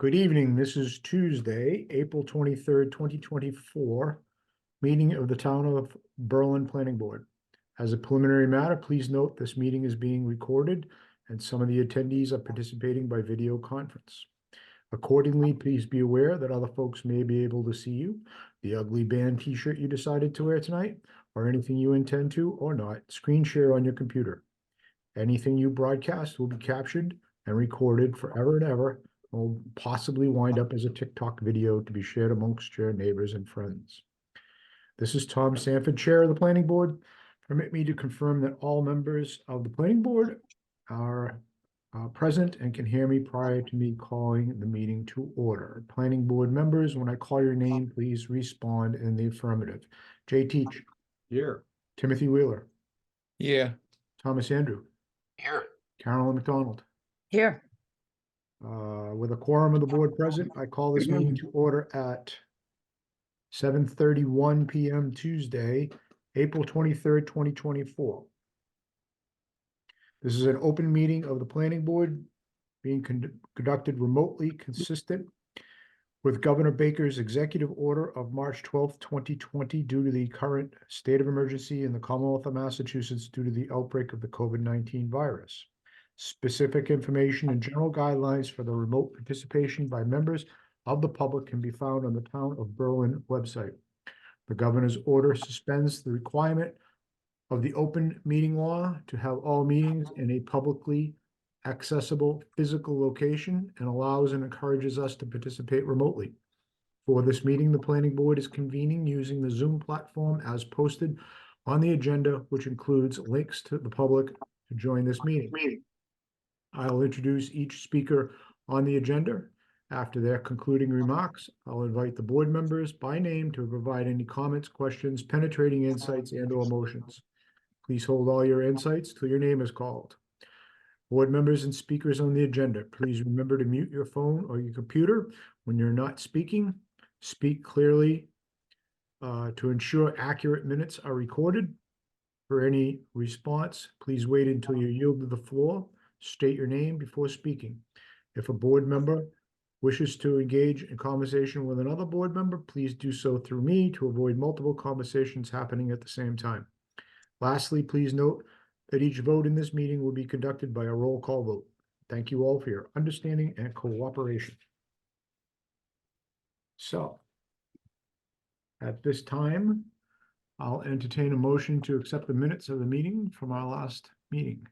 Good evening. This is Tuesday, April 23rd, 2024, meeting of the Town of Berlin Planning Board. As a preliminary matter, please note this meeting is being recorded and some of the attendees are participating by video conference. Accordingly, please be aware that other folks may be able to see you. The ugly band t-shirt you decided to wear tonight, or anything you intend to or not, screen share on your computer. Anything you broadcast will be captured and recorded forever and ever, and will possibly wind up as a TikTok video to be shared amongst your neighbors and friends. This is Tom Sanford, Chair of the Planning Board. Permit me to confirm that all members of the Planning Board are present and can hear me prior to me calling the meeting to order. Planning Board members, when I call your name, please respond in the affirmative. Jay Teach. Here. Timothy Wheeler. Yeah. Thomas Andrew. Here. Carolyn McDonald. Here. With a quorum of the board present, I call this meeting to order at 7:31 p.m. Tuesday, April 23rd, 2024. This is an open meeting of the planning board being conducted remotely, consistent with Governor Baker's executive order of March 12th, 2020, due to the current state of emergency in the Commonwealth of Massachusetts due to the outbreak of the COVID-19 virus. Specific information and general guidelines for the remote participation by members of the public can be found on the Town of Berlin website. The governor's order suspends the requirement of the open meeting law to have all meetings in a publicly accessible physical location and allows and encourages us to participate remotely. For this meeting, the planning board is convening using the Zoom platform as posted on the agenda, which includes links to the public to join this meeting. I'll introduce each speaker on the agenda. After their concluding remarks, I'll invite the board members by name to provide any comments, questions, penetrating insights, and/or motions. Please hold all your insights till your name is called. Board members and speakers on the agenda, please remember to mute your phone or your computer when you're not speaking. Speak clearly to ensure accurate minutes are recorded. For any response, please wait until you're yielded the floor. State your name before speaking. If a board member wishes to engage in conversation with another board member, please do so through me to avoid multiple conversations happening at the same time. Lastly, please note that each vote in this meeting will be conducted by a roll call vote. Thank you all for your understanding and cooperation. So, at this time, I'll entertain a motion to accept the minutes of the meeting from our last meeting.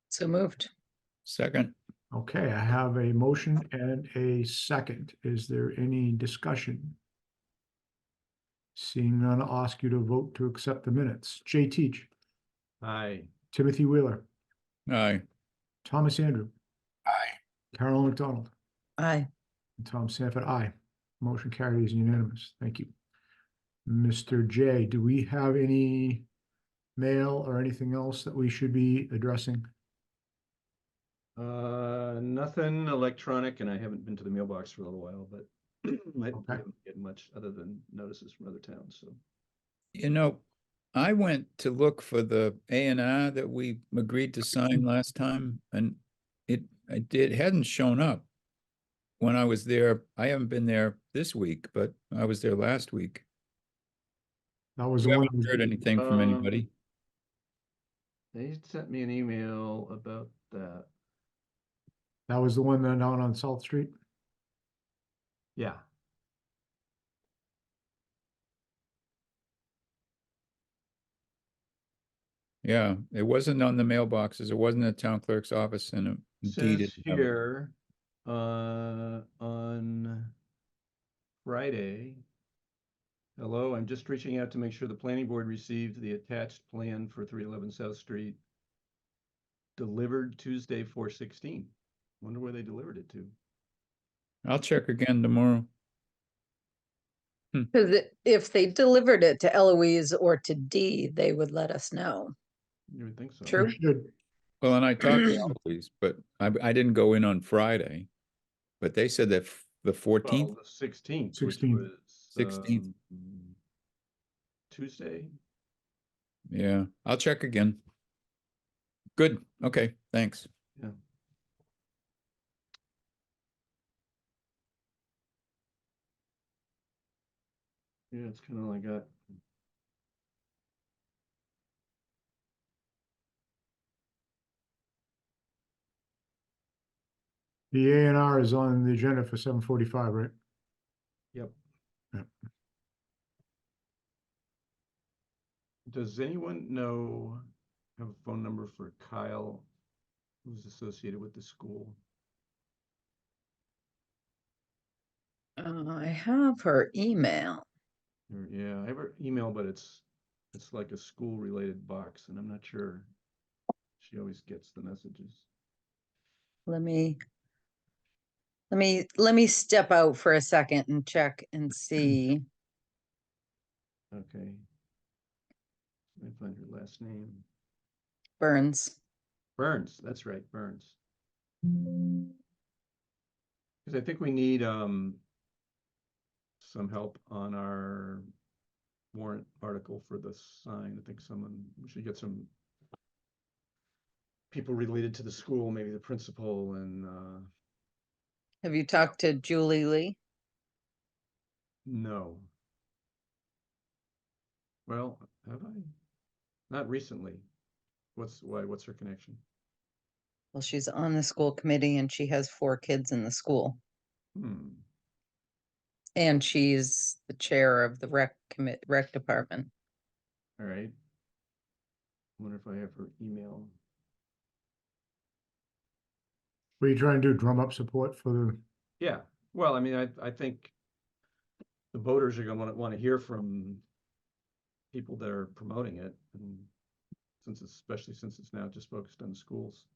So moved. Second. Okay, I have a motion and a second. Is there any discussion? Seeing none, I'll ask you to vote to accept the minutes. Jay Teach. Aye. Timothy Wheeler. Aye. Thomas Andrew. Aye. Carolyn McDonald. Aye. And Tom Sanford, aye. Motion carries unanimous. Thank you. Mr. J, do we have any mail or anything else that we should be addressing? Nothing electronic, and I haven't been to the mailbox for a little while, but I Okay. haven't get much other than notices from other towns. So You know, I went to look for the A&R that we agreed to sign last time, and it hadn't shown up when I was there. I haven't been there this week, but I was there last week. That was You the one. haven't heard anything from anybody? they sent me an email about that. That was the one that down on South Street. Yeah. Yeah, it wasn't on the mailboxes. It wasn't in the town clerk's office, and it indeed Says it never- here on Friday. Hello, I'm just reaching out to make sure the planning board received the attached plan for 311 South Street. Delivered Tuesday, 4/16. Wonder where they delivered it to. I'll check again tomorrow. Because if they delivered it to Eloise or to Dee, they would let us know. You would think so. True. It should. Well, and I talked to Eloise, but I didn't go in on Friday, but they said that the 14th, Well, the 16th, 16th. which was 16th. Tuesday. Yeah, I'll check again. Good. Okay, thanks. Yeah. Yeah, it's kind of like that. The A and R is on the agenda for 7:45, right? Yep. Yep. Does anyone know, have a phone number for Kyle, who's associated with the school? I have her email. Yeah, I have her email, but it's like a school-related box, and I'm not sure she always gets the messages. Let me step out for a second and check and see. Okay. Let me find her last name. Burns. Burns, that's right, Burns. Because I think we need some help on our warrant article for the sign. I think we should get some people related to the school, maybe the principal and Have you talked to Julie Lee? no. Well, have I? Not recently. What's her connection? Well, she's on the school committee and she has 4 kids in the school. Hmm. And she's the chair of the rec department. All right. Wonder if I have her email. What are you trying to do? Drum up support for the, Yeah. Well, I mean, I think the voters are gonna want to hear from people that are promoting it, and especially since it's now just focused on the schools.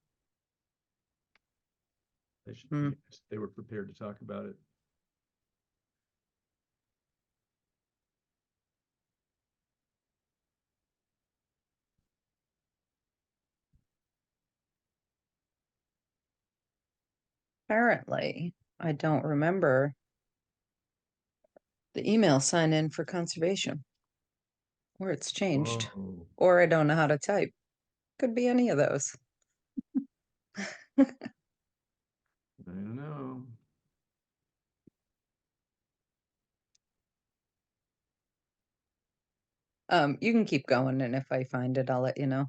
They were prepared to talk about it. Apparently, I don't remember the email sign in for conservation. Or it's changed, Whoa. or I don't know how to type. Could be any of those. I don't know. You can keep going, and if I find it, I'll let you know.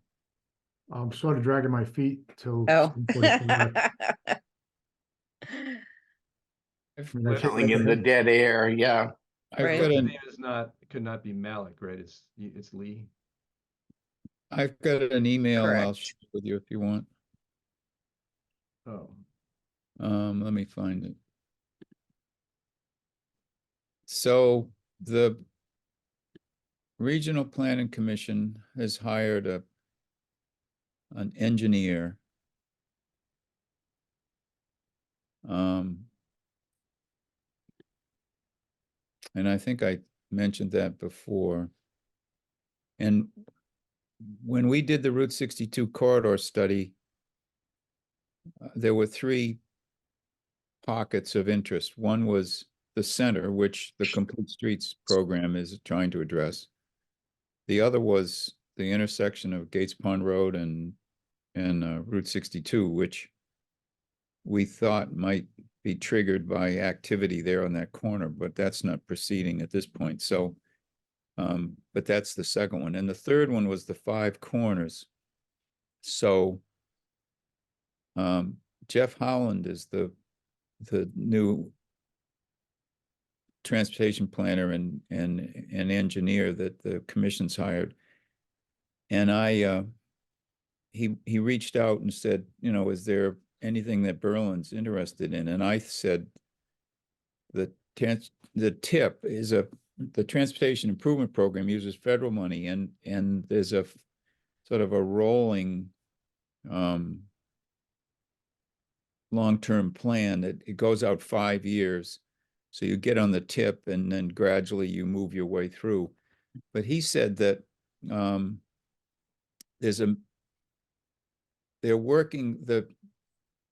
I'm sort of dragging my feet till Oh. 7:45. I've, I mean, I think Filling in the dead air, yeah. I've Right. got His an, name is not, could not be Malik, right? It's Lee. I've got an email I'll Correct. share with you if you want. Oh, Let me find it. So the Regional Planning Commission has hired an engineer. And I think I mentioned that before. And when we did the Route 62 corridor study, there were 3 pockets of interest. One was the center, which the Complete Streets program is trying to address. The other was the intersection of Gates Pond Road and Route 62, which we thought might be triggered by activity there on that corner, but that's not proceeding at this point. So, but that's the second one. And the third one was the 5 corners. So, Jeff Howland is the new transportation planner and engineer that the commission's hired. And he reached out and said, you know, is there anything that Berlin's interested in? And I said, the TIP is the Transportation Improvement Program uses federal money, and there's a sort of a rolling long-term plan that it goes out 5 years. So you get on the TIP and then gradually you move your way through. But he said that they're working, the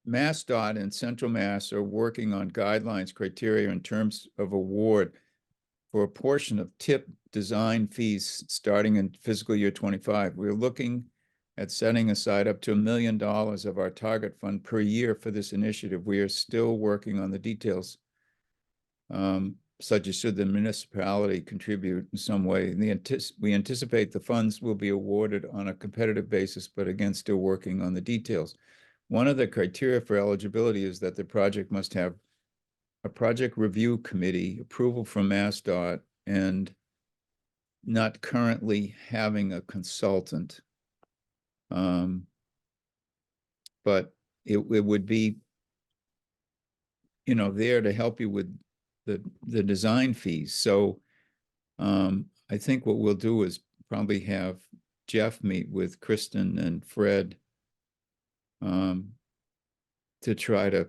MassDOT and Central Mass are working on guidelines, criteria in terms of award for a portion of TIP design fees starting in fiscal year 25. We're looking at setting aside up to $1 million of our target fund per year for this initiative. We are still working on the details. such as should the municipality contribute in some way. We anticipate the funds will be awarded on a competitive basis, but again, still working on the details. One of the criteria for eligibility is that the project must have a project review committee approval from MassDOT and not currently having a consultant. But it would be, there to help you with the design fees. So I think what we'll do is probably have Jeff meet with Kristen and Fred to try to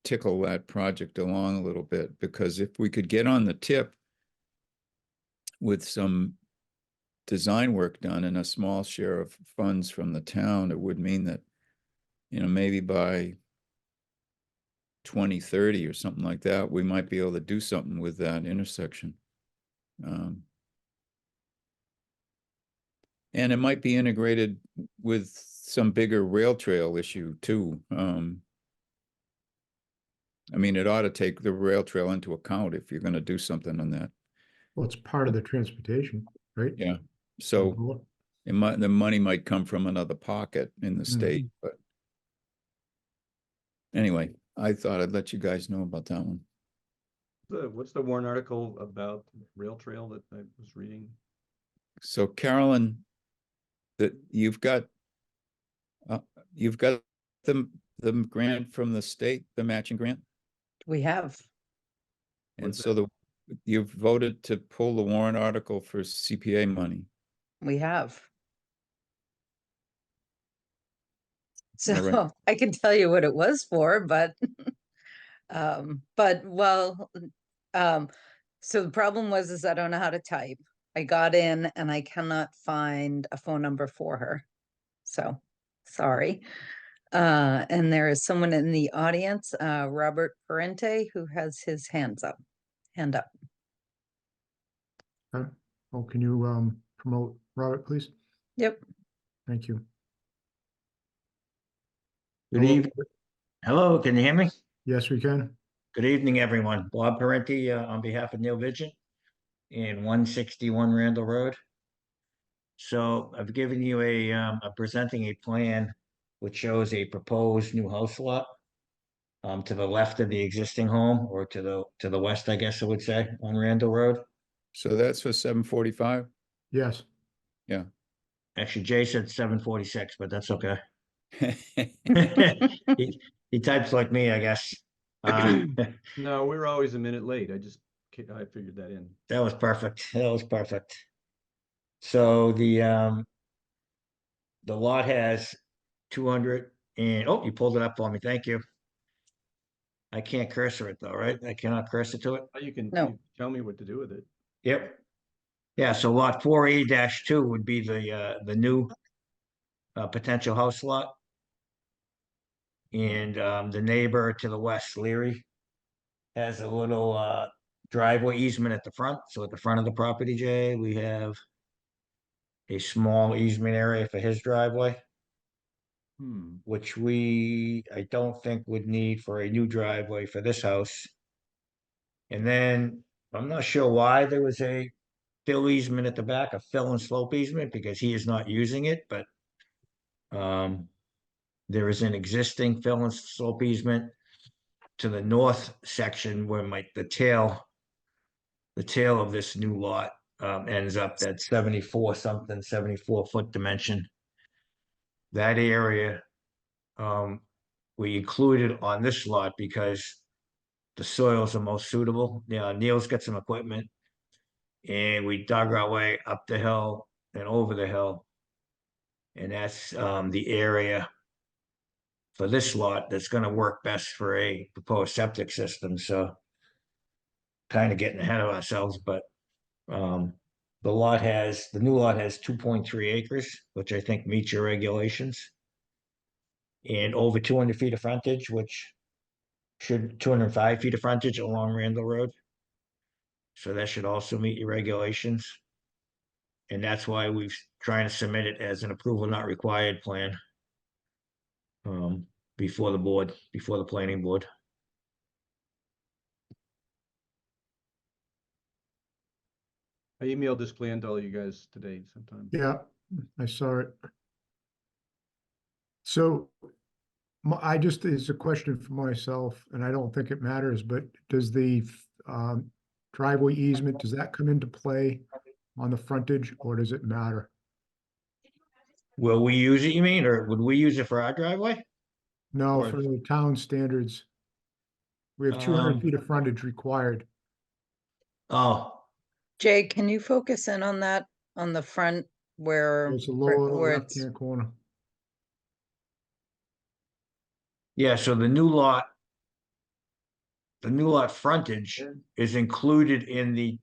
tickle that project along a little bit, because if we could get on the tip with some design work done and a small share of funds from the town, it would mean that, maybe by 2030 or something like that, we might be able to do something with that intersection. And it might be integrated with some bigger rail trail issue too. I mean, it ought to take the rail trail into account if you're going to do something on that. Well, it's part of the transportation, right? Yeah. So the money might come from another pocket in the state, but anyway, I thought I'd let you guys know about that one. What's the warrant article about rail trail that I was reading? So Carolyn, that you've got the grant from the state, the matching grant, We have. and What's so you've voted to pull the warrant article for CPA money. We have. All right. So I can tell you what it was for, but so the problem was is I don't know how to type. I got in and I cannot find a phone number for her. So sorry. And there is someone in the audience, Robert Parente, who has his hand up. Oh, can you promote Robert, please? Yep. Thank you. Good evening. Hello, can you hear me? Yes, we can. Good evening, everyone. Bob Parenti on behalf of Neil Vision in 161 Randall Road. So I've given you I'm presenting a plan which shows a proposed new house lot to the left of the existing home, or to the west, I guess I would say, on Randall Road. So that's for 745. Yes. Actually, Jay said 746, but that's okay. He types like me, I guess. No, we're always a minute late. I figured that in. That was perfect. That was perfect. So the lot has 200 and, oh, you pulled it up for me. Thank you. I can't cursor it though, right? I cannot cursor to it. You can No. you tell me what to do with it. Yep. Yeah, so lot 4A-2 would be the new potential house lot. And the neighbor to the west, Leary, has a little driveway easement at the front. So at the front of the property, Jay, we have a small easement area for his driveway, which I don't think would need for a new driveway for this house. And then I'm not sure why there was a fill easement at the back, a fill and slope easement, because he is not using it, but there is an existing fill and slope easement to the north section where the tail of this new lot ends up, that 74 foot dimension. That area we included on this lot because the soils are most suitable. Neil's got some equipment, and we dug our way up the hill and over the hill, and that's the area for this lot that's going to work best for a proposed septic system. So kind of getting ahead of ourselves, but the new lot has 2.3 acres, which I think meets your regulations, and over 200 feet of frontage, which should 205 feet of frontage along Randall Road. So that should also meet your regulations. And that's why we've trying to submit it as an approval not required plan before the planning board. I emailed this plan to all you guys today sometime. Yeah, I saw it. So I just, it's a question for myself, and I don't think it matters, but does the driveway easement, does that come into play on the frontage, or does it matter? Will we use it, you mean, or would we use it for our driveway? No, Or- for the town standards. We have 200 Um, feet of frontage required. Oh, Jay, can you focus in on that, on the front where, It's the where lower it's, left-hand corner. yeah, so the new lot. The new lot frontage is included in the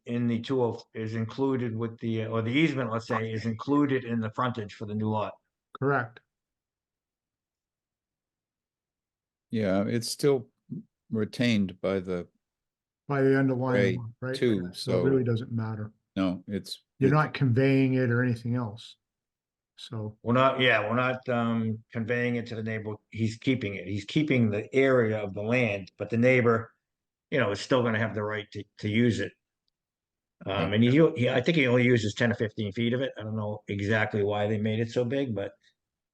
is included with the, or the easement, let's say, is included in the frontage for the new lot. Correct. Yeah, it's still retained by the, By the underlying, Right, one, right? too, So it so- really doesn't matter. no, it's. You're it's- not conveying it or anything else. So, We're not conveying it to the neighbor. He's keeping it. He's keeping the area of the land, but the neighbor, is still gonna have the right to use it. And I think he only uses 10 or 15 feet of it. I don't know exactly why they made it so big, but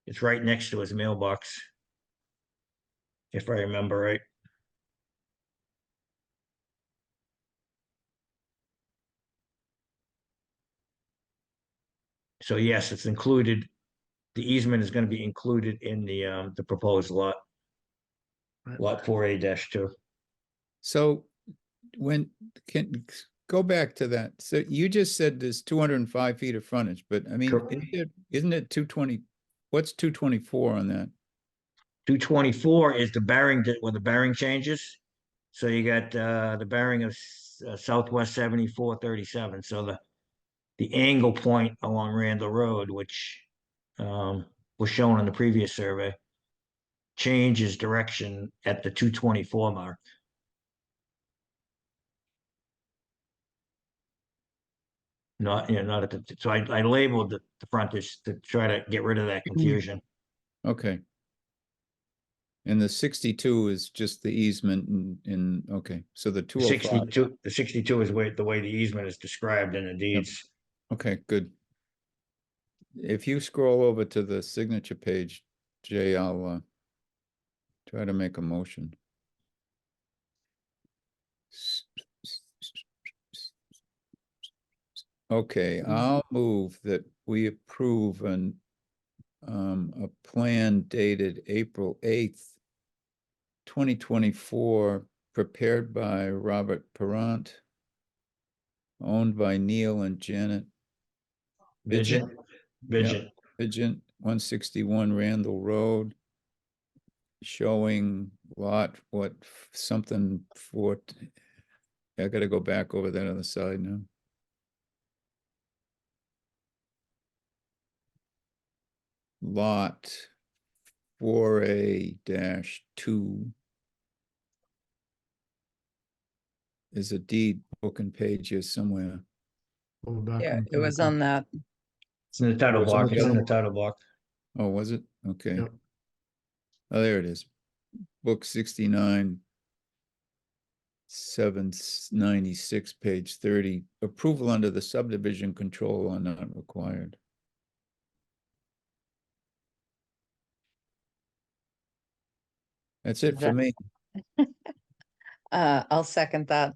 it's right next to his mailbox. If I remember right. So yes, it's included. The easement is gonna be included in the proposed lot. right. Lot 4A-2. So when, go back to that. So you just said there's 205 feet of frontage, but I mean, Correct. isn't it 220? What's 224 on that? 224 is the bearing, where the bearing changes. So you got the bearing of Southwest 7437. So the angle point along Randall Road, which was shown in the previous survey, changes direction at the 224 mark. Not at the, so I labeled the frontage to try to get rid of that confusion. Okay. And the 62 is just the easement okay, so the 205, 62 is the way the easement is described in the deeds. okay, good. If you scroll over to the signature page, Jay, I'll try to make a motion. Okay, I'll move that we approve a plan dated April 8th, 2024, prepared by Robert Perrant, owned by Neil and Janet Vigent. Vigent, 161 Randall Road, showing lot, something for, I gotta go back over that other side now. Lot 4A-2 is a deed book and page here somewhere. Go back yeah, into it was the- on that. It's in the title It's on block. the It's in the title title block. Oh, was it? Okay. Yep. Oh, there it is. Book 69, 796, page 30. Approval under the subdivision control law not required. That's it for That- me. I'll second that.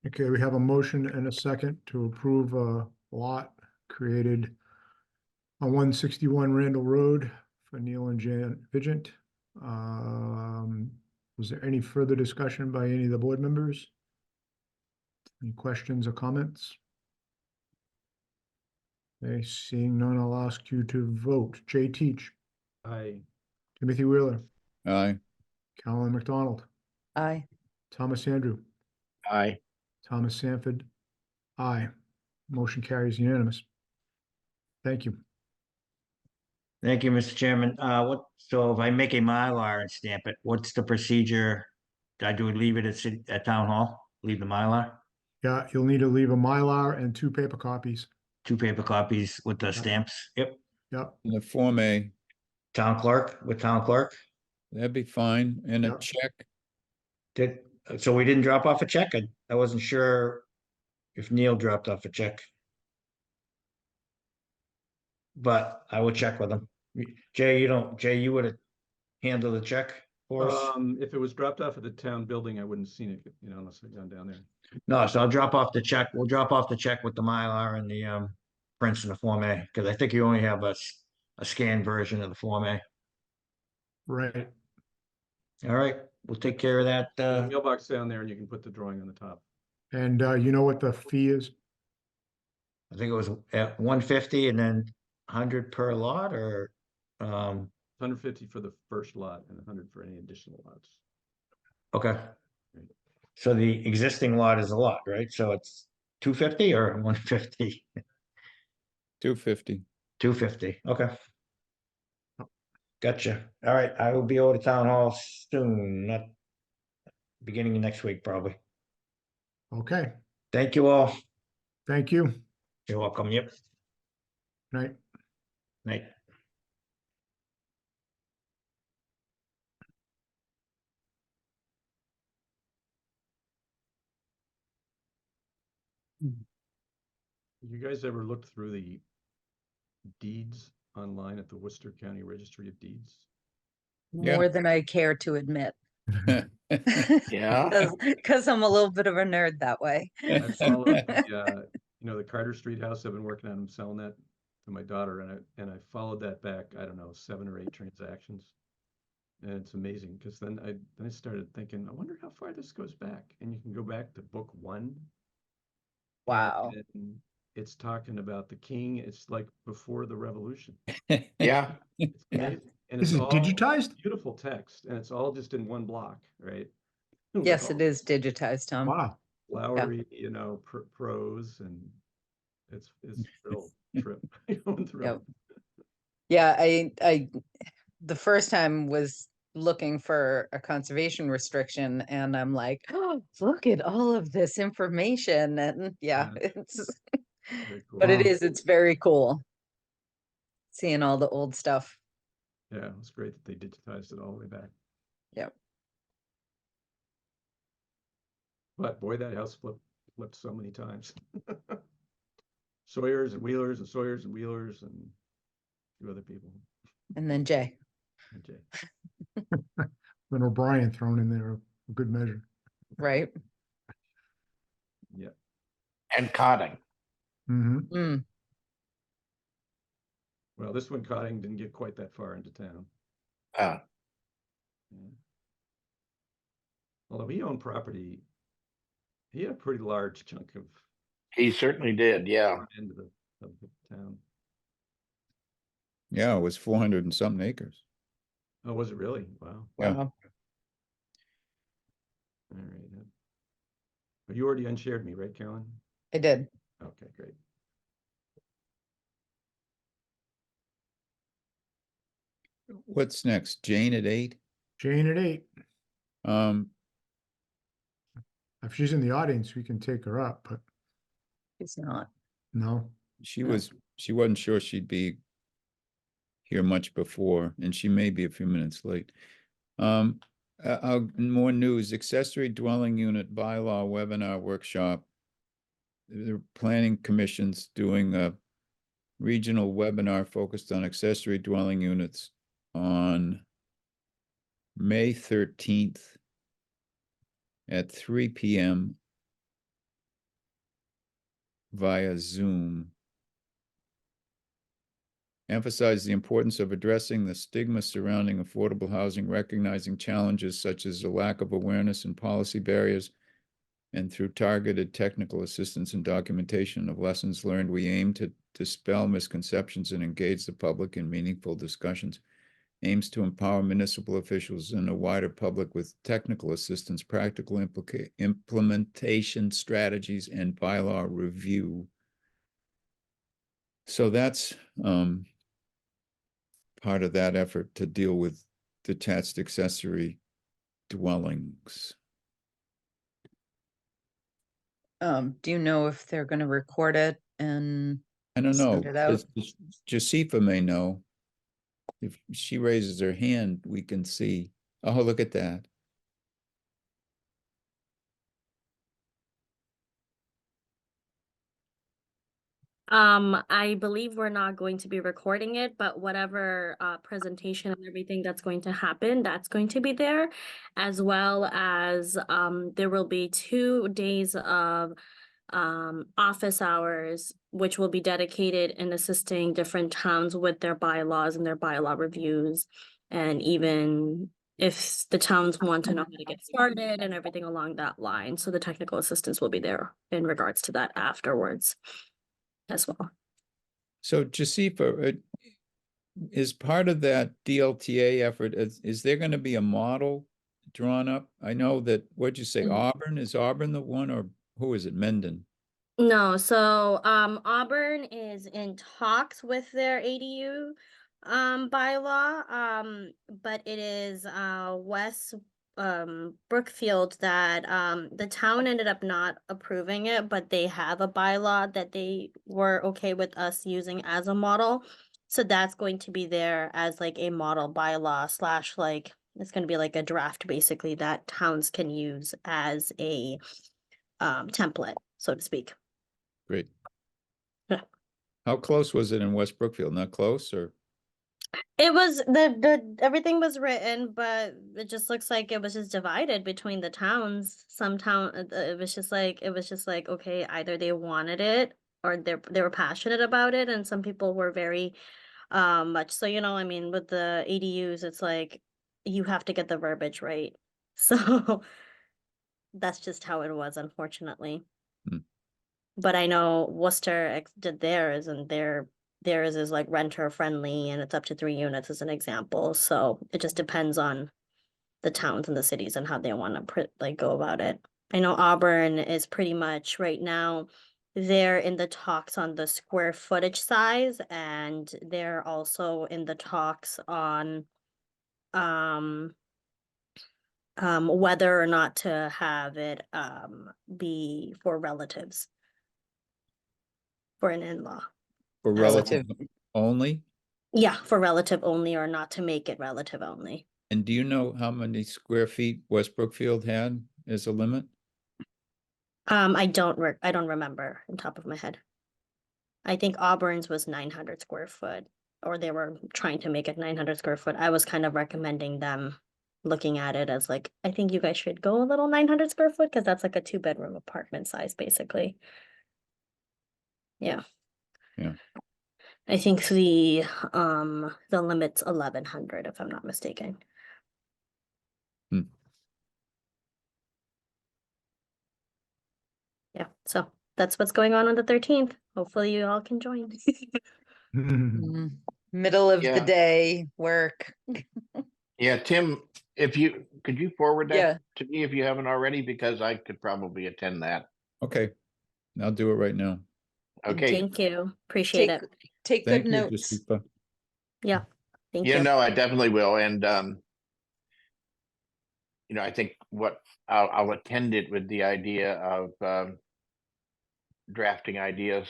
Okay, we have a motion and a second to approve a lot created on 161 Randall Road for Neil and Jan Vigent. Was there any further discussion by any of the board members? Any questions or comments? Okay, seeing none, I'll ask you to vote. Jay Teach, Timothy Wheeler, Aye. Carolyn McDonald, Aye. Thomas Andrew, Aye. Thomas Sanford. Aye. Motion carries unanimous. Thank you. Thank you, Mr. Chairman. So if I make a Mylar and stamp it, what's the procedure? Leave it at town hall? Leave the Mylar? Yeah, you'll need to leave a Mylar and 2 paper copies. 2 paper copies with the stamps? Yep. Yep, And the Form A, Town clerk, with town clerk? that'd be fine. And a Yep. check. So we didn't drop off a check? I wasn't sure. if Neil dropped off a check. But I will check with him. Jay, you would have handled the check for us? If it was dropped off at the town building, I wouldn't have seen it, unless I'd gone down there. No, so I'll drop off the check. We'll drop off the check with the Mylar and the prints and the Form A, because I think you only have a scanned version of the Form A. Right. All right, we'll take care of that. There's a mailbox down there and you can put the drawing on the top. And you know what the fee is? I think it was at 150 and then 100 per lot, or 150 for the first lot and 100 for any additional lots. okay. So the existing lot is a lot, right? So it's 250 or 150? 250. 250, okay. Gotcha. All right, I will be over to town hall soon, not beginning of next week, probably. Okay, Thank you all. thank you. You're welcome. Yep. Night. Night. You guys ever looked through the deeds online at the Worcester County Registry of Deeds? Yeah. More than I care to admit. Yeah. Because I'm a little bit of a nerd that way. I followed the Carter Street house. I've been working on. I'm selling that to my daughter, and I followed that back. I don't know, 7 or 8 transactions, and it's amazing because then I started thinking, I wonder how far this goes back, and you can go back to book 1. Wow. And it's talking about the king. It's like before the revolution. Yeah. It's Yeah. amazing. And Is it's it all digitized? beautiful text, and it's all just in one block, right? Yes, With it is digitized, Tom. Wow. flowery, prose, and it's thrill trip. Going through Yep. it. Yeah, the first time was looking for a conservation restriction and I'm like, oh, look at all of this information. And yeah, Yeah. it's, Very cool. but Wow. it's very cool. Seeing all the old stuff. Yeah, it was great that they digitized it all the way back. Yep. But boy, that house flipped so many times. Sawyers and Wheelers and Sawyers and Wheelers and a few other people. And then Jay. And Jay. Then O'Brien thrown in there, a good measure. Right? Yeah. And cotting. Mm-hmm. Mm, Well, this one Cotting didn't get quite that far into town. Uh, Yeah. Although he owned property, he had a pretty large chunk of he certainly did. Yeah. end of the town. Yeah, it was 400 and something acres. Oh, was it really? Wow. Yeah. wow. All right. But you already unshared me, right, Carolyn? I did. Okay, great. What's next? Jane at 8? Jane at 8. Um, If she's in the audience, we can take her up, but He's not. no. she Yeah. wasn't sure she'd be here much before, and she may be a few minutes late. More news, accessory dwelling unit bylaw webinar workshop. The planning commission's doing a regional webinar focused on accessory dwelling units on May 13th at 3 p.m. via Zoom. Emphasize the importance of addressing the stigma surrounding affordable housing, recognizing challenges such as the lack of awareness and policy barriers, and through targeted technical assistance and documentation of lessons learned, we aim to dispel misconceptions and engage the public in meaningful discussions. Aims to empower municipal officials and a wider public with technical assistance, practical implementation strategies, and bylaw review. So that's part of that effort to deal with detached accessory dwellings. Do you know if they're gonna record it and I don't know. Send it out. Josepha may know. If she raises her hand, we can see. Oh, look at that. I believe we're not going to be recording it, but whatever presentation and everything that's going to happen, that's going to be there, as well as there will be 2 days of office hours, which will be dedicated in assisting different towns with their bylaws and their bylaw reviews, and even if the towns want to know how to get started and everything along that line. So the technical assistance will be there in regards to that afterwards as well. So Jasifa, is part of that DLTA effort, is there going to be a model drawn up? I know that, what'd you say, Mhm. Auburn? Is Auburn the one, or who is it, Mendon? No, so Auburn is in talks with their ADU bylaw, but it is West Brookfield that the town ended up not approving it, but they have a bylaw that they were okay with us using as a model. So that's going to be there as like a model bylaw slash like it's going to be like a draft basically that towns can use as a template, so to speak. Great. Yeah. How close was it in West Brookfield? Not close, or? It was the everything was written, but it just looks like it was just divided between the towns. Some town it was just like okay, either they wanted it or they were passionate about it, and some people were very much so, I mean, with the ADUs, it's like you have to get the verbiage right. So that's just how it was, unfortunately. Hmm. But I know Worcester did theirs, and theirs is like renter friendly, and it's up to 3 units as an example. So it just depends on the towns and the cities and how they want to like go about it. I know Auburn is pretty much right now. They're in the talks on the square footage size, and they're also in the talks on whether or not to have it be for relatives, for an in-law. For relative only? Yeah, for relative only, or not to make it relative only. And do you know how many square feet West Brookfield had as a limit? I don't remember on top of my head. I think Auburn's was 900 square foot, or they were trying to make it 900 square foot. I was kind of recommending them looking at it as like, I think you guys should go a little 900 square foot because that's like a 2-bedroom apartment size, basically. Yeah. Yeah. I think the limit's 1100 if I'm not mistaken. Hmm. Yeah, so that's what's going on the 13th. Hopefully you all can join. Mm, Middle of the Yeah. day work. Yeah, Tim, could you forward Yeah. that to me if you haven't already, because I could probably attend that. Okay, I'll do it right now. Okay. Thank you. Appreciate Take, it. take Thank good you, notes. Jasifa. Yeah. Thank Yeah, you. no, I definitely will. And, I think I'll attend it with the idea of drafting ideas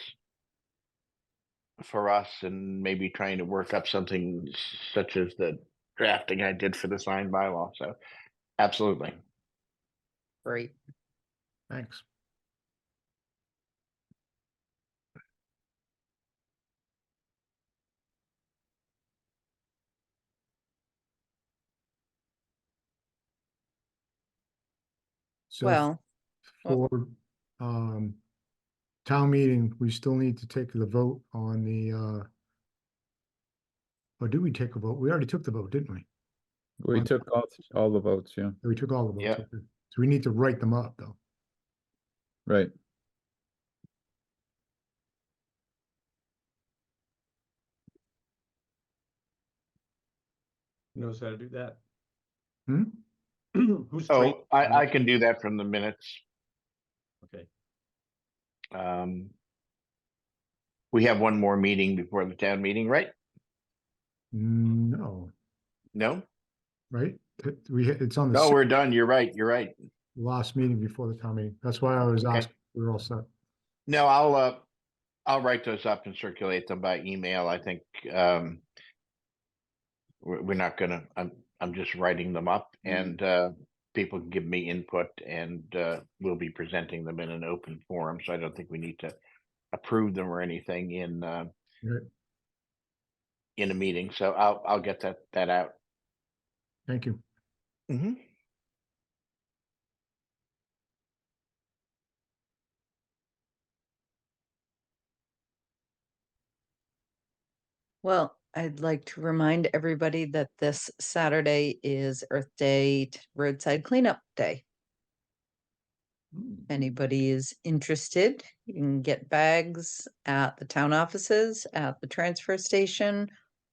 for us and maybe trying to work up something such as the drafting I did for the sign bylaw. So absolutely. Great. Thanks. So Well, for town meeting, we still need to take the vote on the or did we take a vote? We already took the vote, didn't we? We took all the votes, yeah, We took all the votes. Yeah. okay. So we need to write them up, though. right. Knows how to do that. Hmm? Who's trained? Oh, I can do that from the minutes. Okay. We have one more meeting before the town meeting, right? No, No? right? It's on the No, we're done. You're right. You're right. last meeting before the town meeting. That's why I was Okay. asking. We're all set. No, I'll write those up and circulate them by email. I think we're not gonna. I'm just writing them up, and people can give me input, and we'll be presenting them in an open forum. So I don't think we need to approve them or anything Right. in a meeting. So I'll get that out. Thank you. Mm-hmm. Well, I'd like to remind everybody that this Saturday is Earth Day Roadside Cleanup Day. Anybody is interested, you can get bags at the town offices, at the transfer station,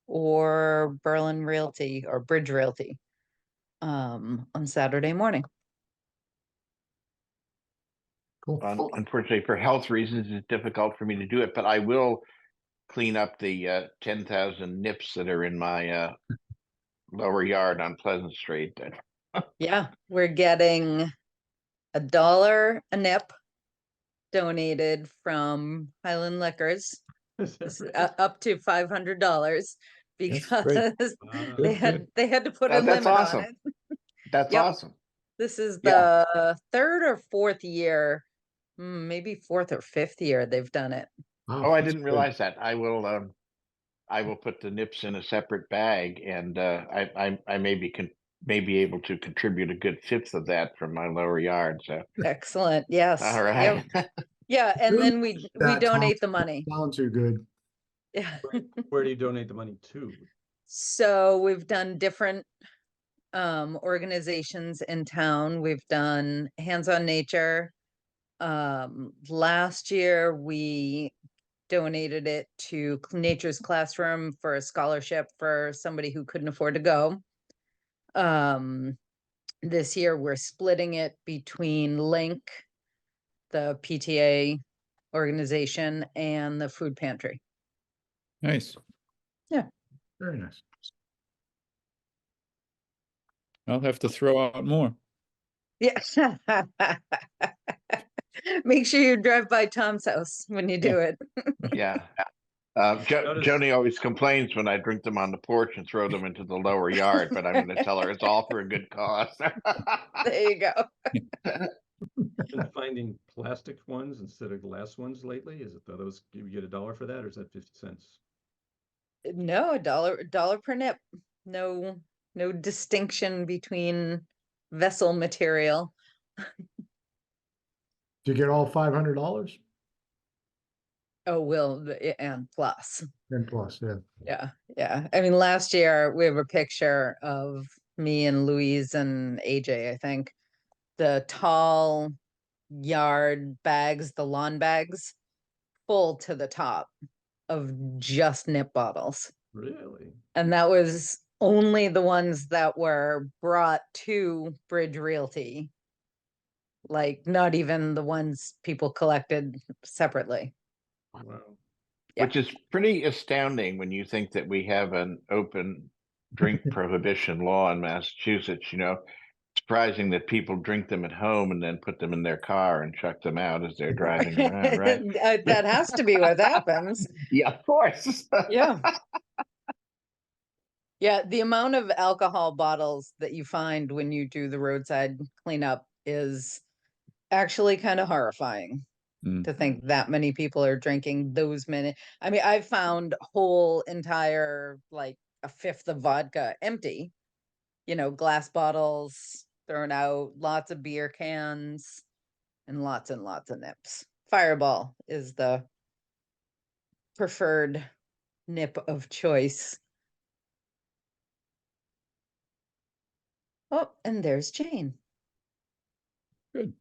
or Berlin Realty or Bridge Realty on Saturday morning. Cool. Unfortunately, for health reasons, it's difficult for me to do it, but I will clean up the 10,000 nips that are in my lower yard on Pleasant Street. Yeah, we're getting $1 a nip donated from Highland Liquors, Is that this- right? up to $500 That's great. because Wow. they Good, good. had to put a That's limit awesome. on it. That's Yep. awesome. This is Yeah. the third or fourth year, maybe fourth or fifth year they've done it. Wow, Oh, I that's didn't good. realize that. I will put the nips in a separate bag, and I may be able to contribute a good fifth of that from my lower yard. So Excellent. Yes. all Yep. right. Yeah. And Really? then we That, Tom. donate the money. Sounds too good. Yeah. Where do you donate the money to? So we've done different organizations in town. We've done Hands on Nature. Last year we donated it to Nature's Classroom for a scholarship for somebody who couldn't afford to go. This year we're splitting it between Link, the PTA organization, and the food pantry. Nice. Very nice. I'll have to throw out more. Yeah. Make sure you drive by Tom's house when you do it. Yeah. Notice- Joni always complains when I drink them on the porch and throw them into the lower yard, but I'm going to tell her it's all for a good cause. There you go. Been finding plastic ones instead of glass ones lately? Is it those, you get $1 for that, or is that 50 cents? No, $1 per nip. No distinction between vessel material. Did you get all $500? Oh, well, and plus. Then plus, yeah. Yeah. I mean, last year we have a picture of me and Louise and AJ, I think. The tall yard bags, the lawn bags, full to the top of just nip bottles. Really? And that was only the ones that were brought to Bridge Realty. Like not even the ones people collected separately. Wow. Yeah. Which is pretty astounding when you think that we have an open drink prohibition law in Massachusetts. Surprising that people drink them at home and then put them in their car and chuck them out as they're driving around, right? That has to be what happens. Yeah, of course. Yeah. Yeah, the amount of alcohol bottles that you find when you do the roadside cleanup is actually kind of horrifying. Mm. To think that many people are drinking those many. I mean, I've found whole entire, like a fifth of vodka empty, glass bottles thrown out, lots of beer cans, and lots of nips. Fireball is the preferred nip of choice. Oh, and there's Jane. Good.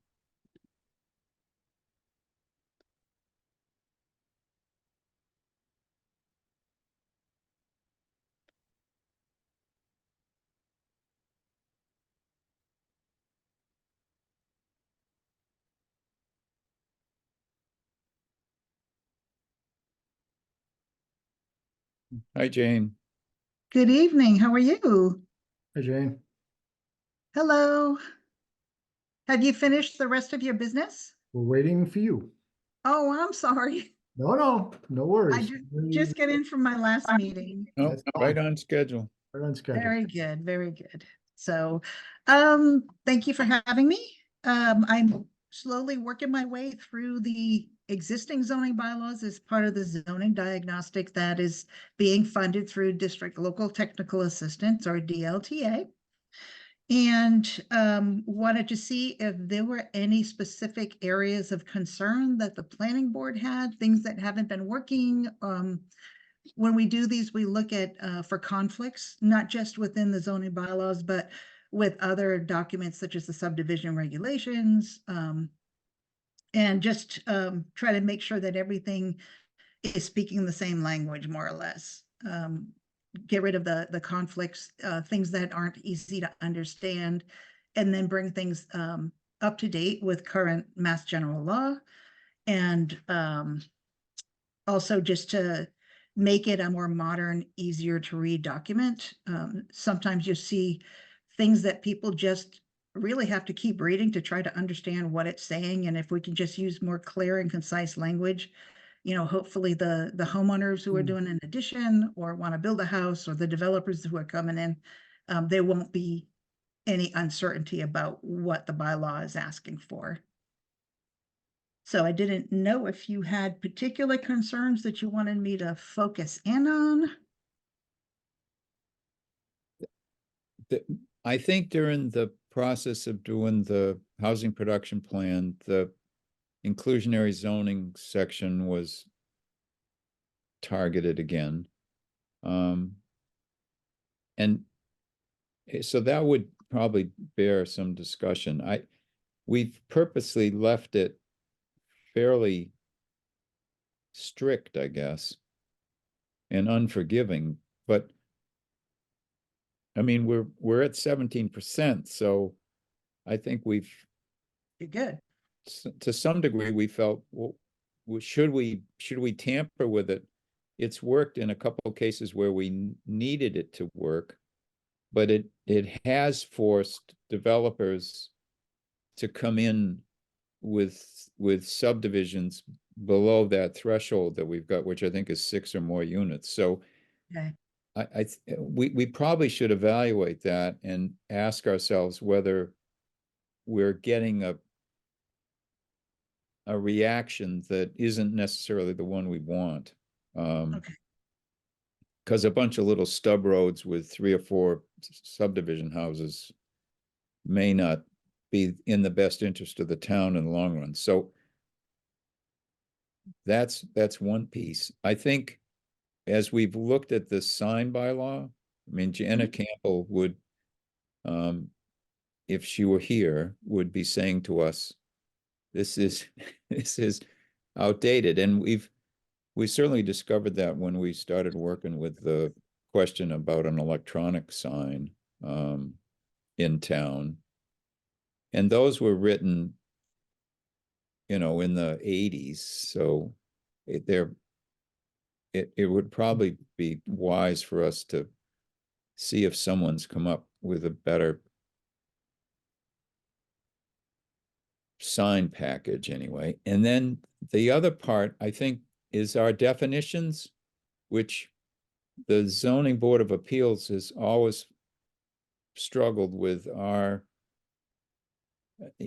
Hi, Jane. Good evening. How are you? Hey, Jane. Hello. Have you finished the rest of your business? We're waiting for you. Oh, I'm sorry. No I worries. just got in from my last meeting. Oh, That's right fine. on schedule. Right on schedule. Very good, very good. So, thank you for having me. I'm slowly working my way through the existing zoning bylaws as part of the zoning diagnostic that is being funded through District Local Technical Assistance, or DLTA. And wanted to see if there were any specific areas of concern that the planning board had, things that haven't been working. When we do these, we look at for conflicts, not just within the zoning bylaws, but with other documents such as the subdivision regulations. And just try to make sure that everything is speaking the same language, more or less. Get rid of the conflicts, things that aren't easy to understand, and then bring things up to date with current Mass General Law. And also just to make it a more modern, easier to read document. Sometimes you see things that people just really have to keep reading to try to understand what it's saying. And if we can just use more clear and concise language, you know, hopefully the homeowners who are doing an addition or want to build a house, or the developers who are coming in, there won't be any uncertainty about what the bylaw is asking for. So I didn't know if you had particular concerns that you wanted me to focus in on. I think during the process of doing the housing production plan, the inclusionary zoning section was targeted again. And so that would probably bear some discussion. We've purposely left it fairly strict, I guess, and unforgiving, but I mean, we're at 17%, so I think we've, You're good. to some degree, we felt, well, should we tamper with it? It's worked in a couple of cases where we needed it to work, but it has forced developers to come in with subdivisions below that threshold that we've got, which I think is 6 or more units. So Okay. we probably should evaluate that and ask ourselves whether we're getting a reaction that isn't necessarily the one we want. Okay. Because a bunch of little stub roads with 3 or 4 subdivision houses may not be in the best interest of the town in the long run. So that's one piece. I think as we've looked at the sign bylaw, I mean, Janet Campbell would, if she were here, would be saying to us, this is outdated. And we certainly discovered that when we started working with the question about an electronic sign in town. And those were written, you know, in the 80s. So it would probably be wise for us to see if someone's come up with a better sign package anyway. And then the other part, I think, is our definitions, which the Zoning Board of Appeals has always struggled with. Our,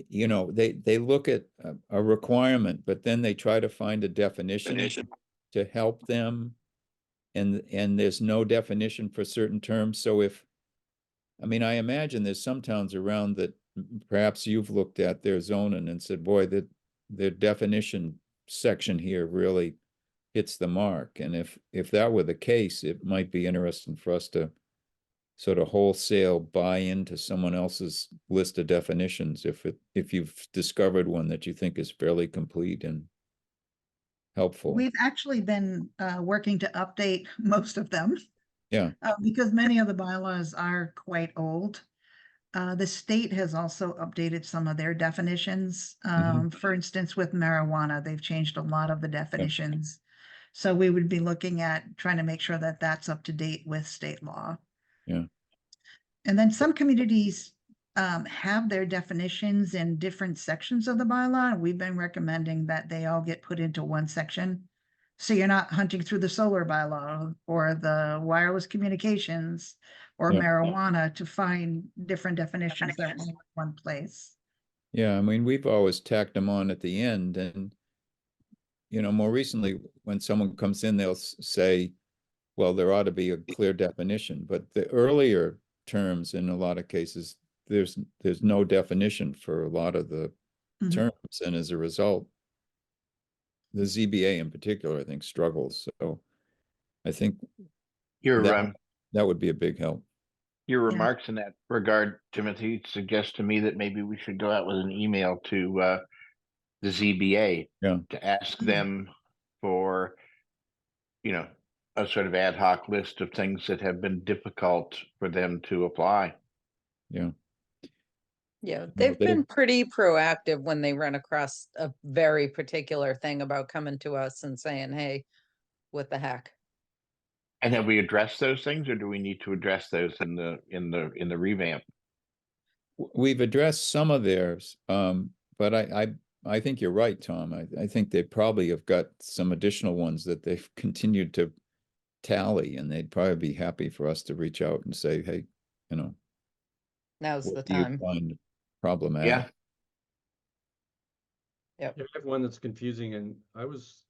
you know, they look at a requirement, but then they try to find a definition to help them. And there's no definition for certain terms. So I mean, I imagine there's some towns around that perhaps you've looked at their zoning and said, boy, their definition section here really hits the mark. And if that were the case, it might be interesting for us to sort of wholesale buy into someone else's list of definitions if you've discovered one that you think is fairly complete and helpful. We've actually been working to update most of them. Yeah. Because many of the bylaws are quite old. The state has also updated some of their definitions. For instance, with marijuana, they've changed a lot of the definitions. So we would be looking at trying to make sure that that's up to date with state law. Yeah. And then some communities have their definitions in different sections of the bylaw. We've been recommending that they all get put into one section. So you're not hunting through the solar bylaw or the wireless communications or marijuana to find different definitions that are in one place. Yeah, I mean, we've always tacked them on at the end, and more recently, when someone comes in, they'll say, well, there ought to be a clear definition, but the earlier terms in a lot of cases, there's no definition for a lot of the Mhm. terms, and as a result, the ZBA in particular, I think, struggles. So I think Your, that would be a big help. your Yeah. remarks in that regard, Timothy, suggest to me that maybe we should go out with an email to, the ZBA. Yeah. To ask Mm. them for, a sort of ad hoc list of things that have been difficult for them to apply. Yeah. Yeah, they've they- been pretty proactive when they run across a very particular thing about coming to us and saying, hey, what the heck? And have we addressed those things, or do we need to address those in the revamp? We've addressed some of theirs, but I think you're right, Tom. I think they probably have got some additional ones that they've continued to tally, and they'd probably be happy for us to reach out and say, hey, Now's the what do you time. find problematic? Yeah, Yeah, I have one that's confusing, and I was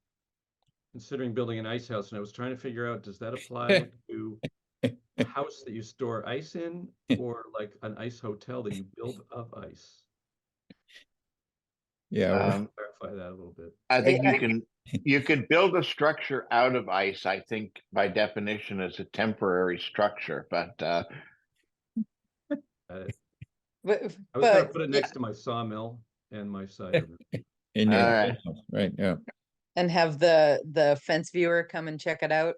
considering building an ice house, and I was trying to figure out, does that apply to a house that you store ice in, or like an ice hotel that you build of ice? Yeah, Clarify that a little bit. I think I- you can build a structure out of ice, I think by definition as a temporary structure, but, But, I was gonna but put it yeah, next to my sawmill and my cider mill. in your, Alright. right, yeah. and have the fence viewer come and check it out.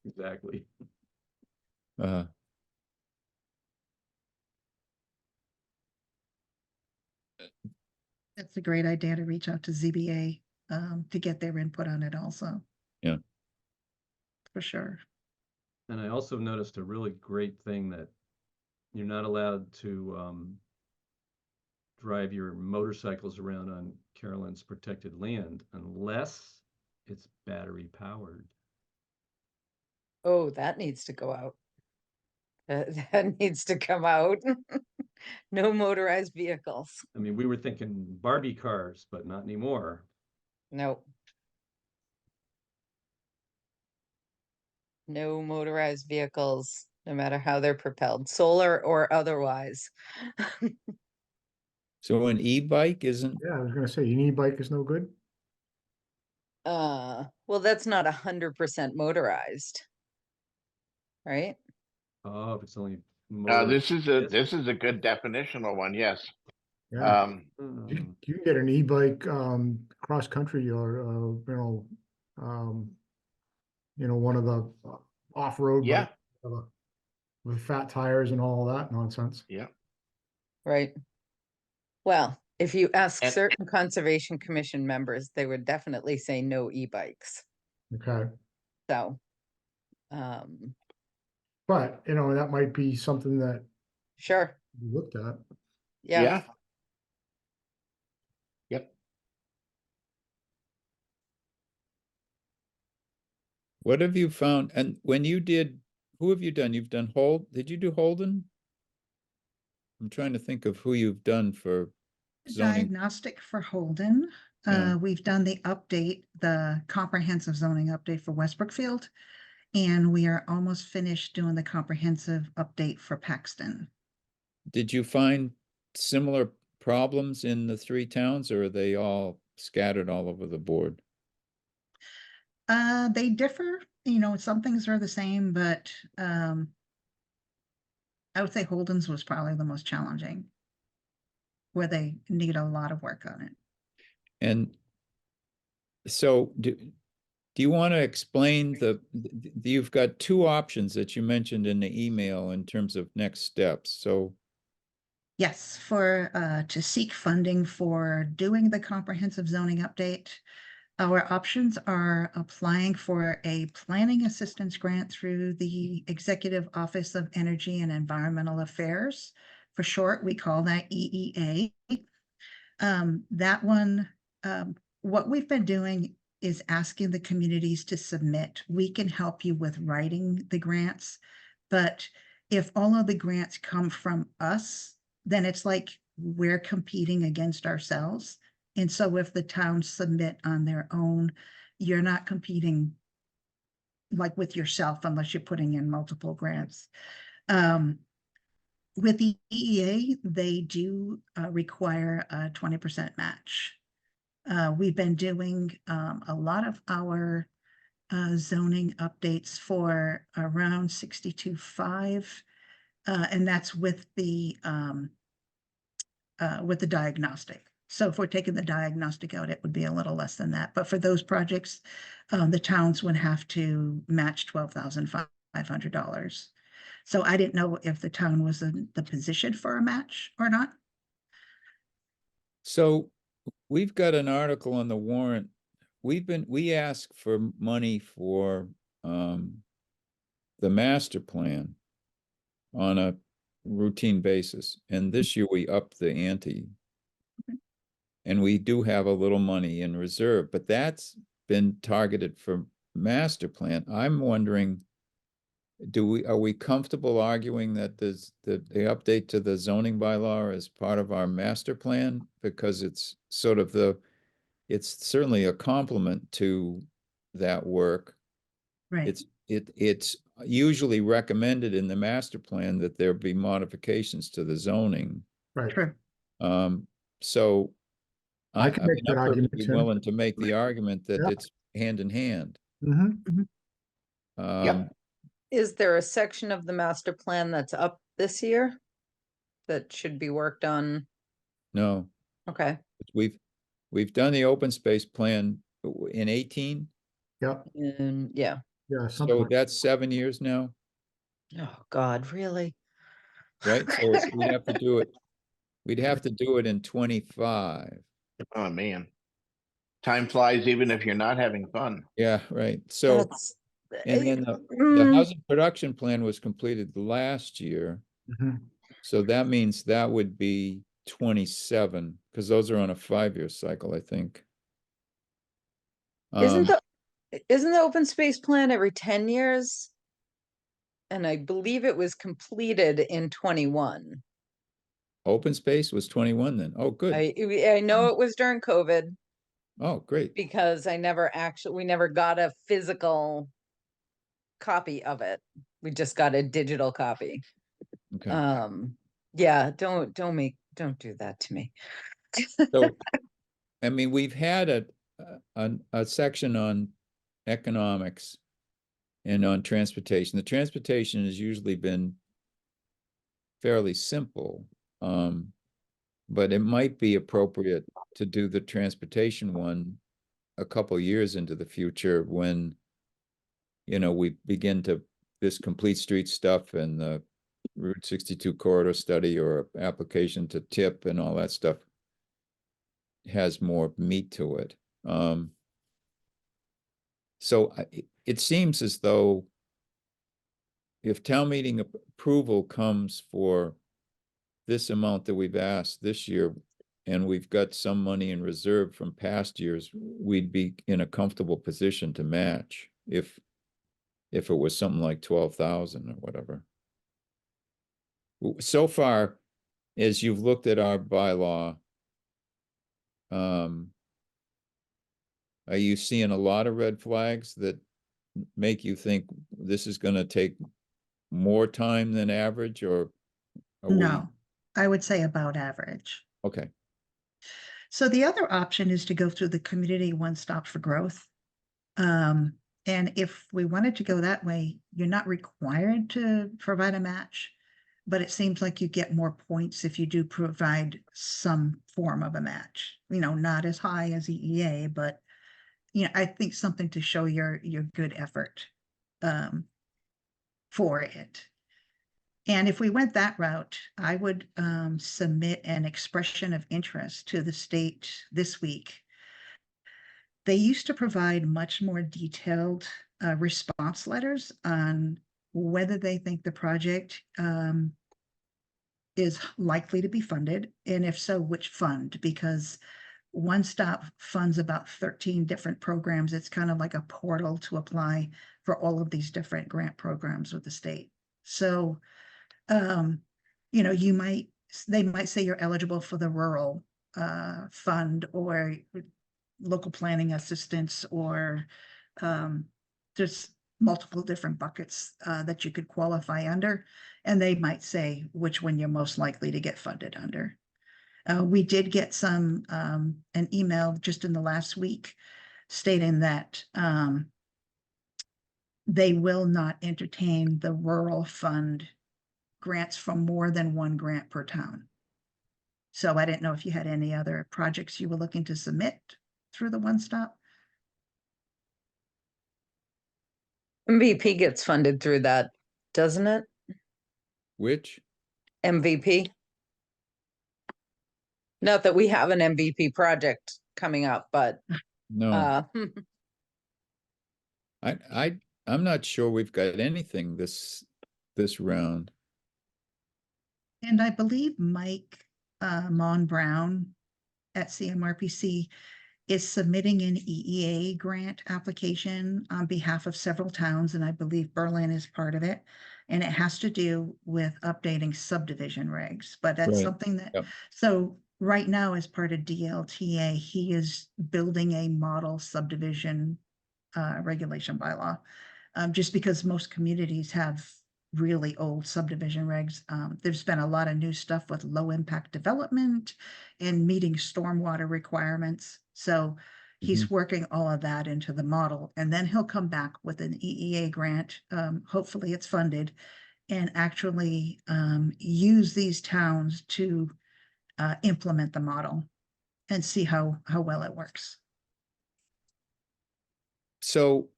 Exactly. Uh, That's a great idea to reach out to ZBA to get their input on it also. Yeah. For sure. And I also noticed a really great thing that you're not allowed to drive your motorcycles around on Carolyn's protected land unless it's battery powered. Oh, that needs to go out. That needs to come out. No motorized vehicles. I mean, we were thinking Barbie cars, but not anymore. No. No motorized vehicles, no matter how they're propelled, solar or otherwise. so an e-bike isn't, Yeah, I was gonna say, your e-bike is no good? Well, that's not 100% motorized. Right? Oh, if it's only this is motorized. a good definitional one, yes. Yeah, Hmm. you can get an e-bike, cross-country or, one of the off-road. Yeah. bikes, with fat tires and all that nonsense. Yeah. Right. Well, if you ask And- certain Conservation Commission members, they would definitely say no e-bikes. Okay, So, but, that might be something that sure, we looked at. yeah. Yeah. Yep. what have you found? And when you did, who have you done? You've done did you do Holden? I'm trying to think of who you've done for zoning. Diagnostic for Holden. Yeah. We've done the update, the comprehensive zoning update for West Brookfield. And we are almost finished doing the comprehensive update for Paxton. Did you find similar problems in the three towns, or are they all scattered all over the board? They differ, some things are the same, but I would say Holden's was probably the most challenging, where they need a lot of work on it. And so do you want to explain you've got two options that you mentioned in the email in terms of next steps. So Yes, to seek funding for doing the comprehensive zoning update. Our options are applying for a planning assistance grant through the Executive Office of Energy and Environmental Affairs. For short, we call that EEA. That one, what we've been doing is asking the communities to submit. We can help you with writing the grants, but if all of the grants come from us, then it's like we're competing against ourselves. And so if the towns submit on their own, you're not competing like with yourself unless you're putting in multiple grants. With the EEA, they do require a 20% match. We've been doing a lot of our zoning updates for around 62.5, and that's with the diagnostic. So if we're taking the diagnostic out, it would be a little less than that. But for those projects, the towns would have to match $12,500. So I didn't know if the town was in the position for a match or not. So we've got an article on the warrant. We ask for money for the master plan on a routine basis. And this year we upped the ante. And we do have a little money in reserve, but that's been targeted for master plan. I'm wondering, are we comfortable arguing that the update to the zoning bylaw is part of our master plan? Because it's sort of it's certainly a complement to that work. Right. It's usually recommended in the master plan that there be modifications to the zoning. Right. True. So I can make that I'm argument, perfectly Tim. willing to make the argument that Yeah. it's hand in hand. Mhm. Is there a section of the master plan that's up this year that should be worked on? No, Okay, we've done the open space plan in 18, Yep, and yeah, yeah, so something like that's 7 years now, oh, God, really? right? So we'd have to do it. We'd have to do it in 25. Oh, man. Time flies even if you're not having fun. Yeah, right. So, That's, and then the mm, housing production plan was completed last year. Mhm. So that means that would be 27, because those are on a 5-year cycle, I think. isn't the open space plan every 10 years? And I believe it was completed in 21. Open space was 21 then. Oh, good. I know it was during COVID Oh, great. because we never got a physical copy of it. We just got a digital copy. Okay. Yeah, don't do that to me. So, I mean, we've had a section on economics and on transportation. The transportation has usually been fairly simple. But it might be appropriate to do the transportation one a couple years into the future when, we begin this complete street stuff and the Route 62 corridor study or application to TIP and all that stuff has more meat to it. So it seems as though if town meeting approval comes for this amount that we've asked this year, and we've got some money in reserve from past years, we'd be in a comfortable position to match if it was something like 12,000 or whatever. So far, as you've looked at our bylaw, are you seeing a lot of red flags that make you think this is going to take more time than average, or are we? No, I would say about average. Okay. So the other option is to go through the community one stop for growth. And if we wanted to go that way, you're not required to provide a match, but it seems like you get more points if you do provide some form of a match. Not as high as EEA, but I think something to show your good effort for it. And if we went that route, I would submit an expression of interest to the state this week. They used to provide much more detailed response letters on whether they think the project is likely to be funded, and if so, which fund, because One Stop funds about 13 different programs. It's kind of like a portal to apply for all of these different grant programs with the state. So they might say you're eligible for the rural fund or local planning assistance or there's multiple different buckets that you could qualify under, and they might say which one you're most likely to get funded under. We did get an email just in the last week stating that they will not entertain the rural fund grants from more than one grant per town. So I didn't know if you had any other projects you were looking to submit through the One Stop. MVP gets funded through that, doesn't it? Which? MVP? Not that we have an MVP project coming up, but No, I'm not sure we've got anything this round. And I believe Mike Mon Brown at CMRPC is submitting an EEA grant application on behalf of several towns, and I believe Berlin is part of it. And it has to do with updating subdivision regs, but that's Right. something that, Yep. so right now as part of DLTA, he is building a model subdivision regulation bylaw. Just because most communities have really old subdivision regs. There's been a lot of new stuff with low impact development and meeting stormwater requirements. So he's working all of that into the model, and then he'll come back with an EEA grant. Hopefully it's funded, and actually use these towns to implement the model and see how well it works. So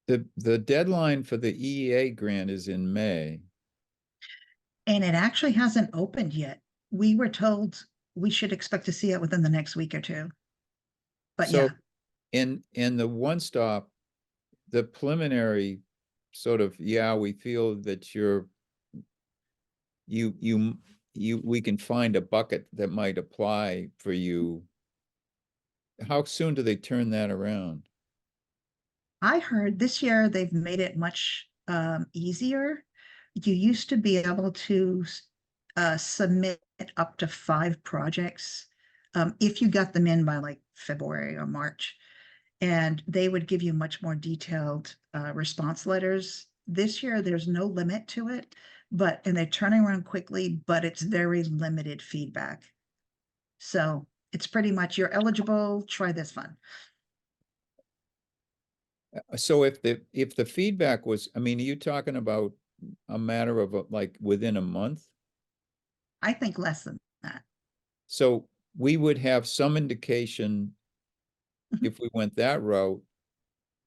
the deadline for the EEA grant is in May. And it actually hasn't opened yet. We were told we should expect to see it within the next week or two. But So yeah, in the One Stop, the preliminary sort of, yeah, we feel that we can find a bucket that might apply for you. How soon do they turn that around? I heard this year they've made it much easier. You used to be able to submit up to 5 projects if you got them in by like February or March, and they would give you much more detailed response letters. This year, there's no limit to it, and they're turning around quickly, but it's very limited feedback. So it's pretty much you're eligible, try this fund. So if the feedback was, I mean, are you talking about a matter of like within a month? I think less than that. So we would have some indication if we went that route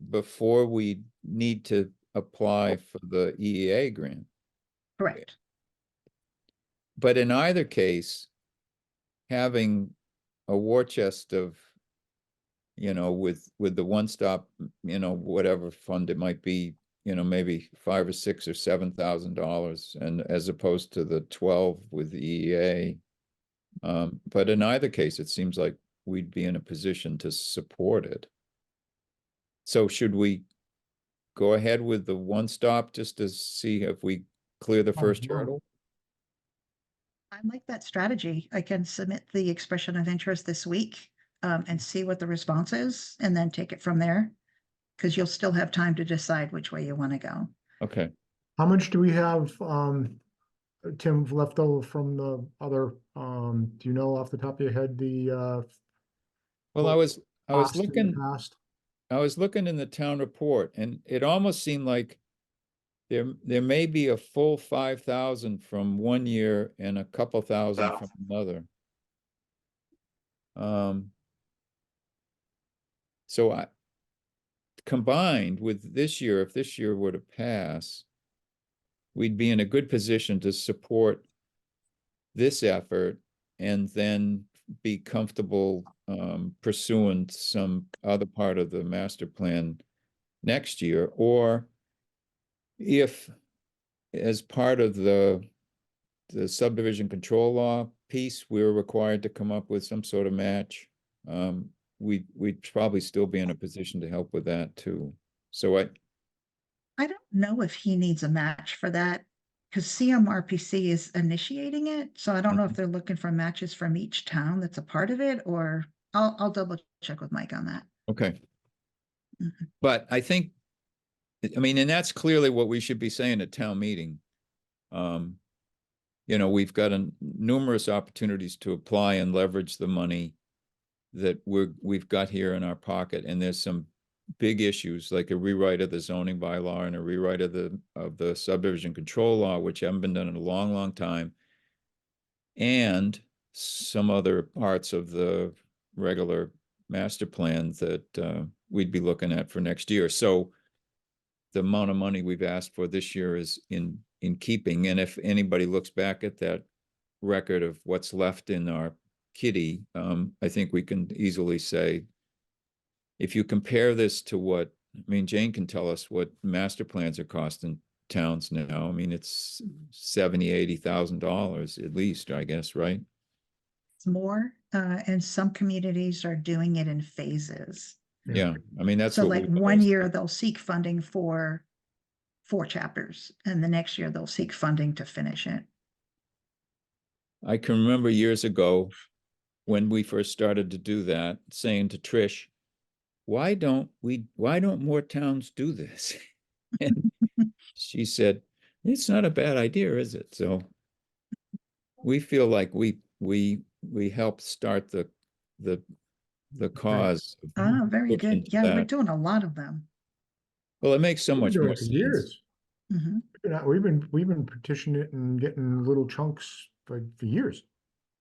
before we need to apply for the EEA grant. Correct. But in either case, having a war chest of, with the One Stop, whatever fund it might be, maybe $5,000 or $6,000 or $7,000, and as opposed to the 12 with the EEA. But in either case, it seems like we'd be in a position to support it. So should we go ahead with the One Stop just to see if we clear the first yeah. hurdle? I like that strategy. I can submit the expression of interest this week and see what the response is, and then take it from there, because you'll still have time to decide which way you want to go. Okay. How much do we have, Tim, left over from the other, do you know off the top of your head, the, Well, I was cost in the looking. past? I was looking in the town report, and it almost seemed like there may be a full 5,000 from one year and a couple thousand from another. So combined with this year, if this year were to pass, we'd be in a good position to support this effort and then be comfortable pursuing some other part of the master plan next year. Or if, as part of the subdivision control law piece, we're required to come up with some sort of match, we'd probably still be in a position to help with that too. So I don't know if he needs a match for that. because CMRPC is initiating it, so I don't know if Mhm. they're looking for matches from each town that's a part of it, or I'll double check with Mike on that. Okay. Mhm. But I think, I mean, and that's clearly what we should be saying at town meeting. You know, we've got numerous opportunities to apply and leverage the money that we've got here in our pocket, and there's some big issues like a rewrite of the zoning bylaw and a rewrite of the subdivision control law, which haven't been done in a long, long time, and some other parts of the regular master plan that we'd be looking at for next year. So the amount of money we've asked for this year is in keeping. And if anybody looks back at that record of what's left in our kitty, I think we can easily say, if you compare this to what, I mean, Jane can tell us what master plans are costing towns now. I mean, it's $70,000-$80,000 at least, I guess, right? It's more, and some communities are doing it in phases. Yeah, I mean, that's So what like we've one always year done. they'll seek funding for 4 chapters, and the next year they'll seek funding to finish it. I can remember years ago when we first started to do that, saying to Trish, why don't more towns do this? And she said, it's not a bad idea, is it? So we feel like we helped start the cause. of Ah, very pushing good. to Yeah, we're that. doing a lot of them. Well, it makes so We've been much doing more it for sense. years. Mhm. We've been petitioning it and getting little chunks for years,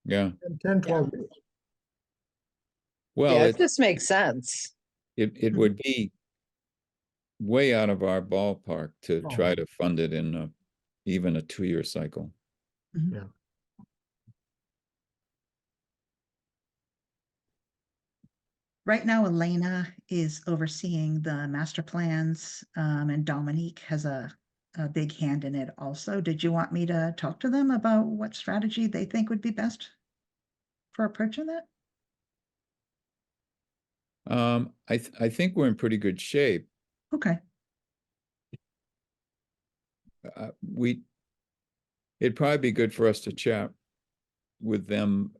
Yeah. 10, 12 years. Well, Yeah, it just makes sense. it would be way out of our ballpark to Oh. try to fund it in even a 2-year cycle. Right now, Elena is overseeing the master plans, and Dominique has a big hand in it also. Did you want me to talk to them about what strategy they think would be best for approaching that? I think we're in pretty good shape. Okay, It'd probably be good for us to chat with them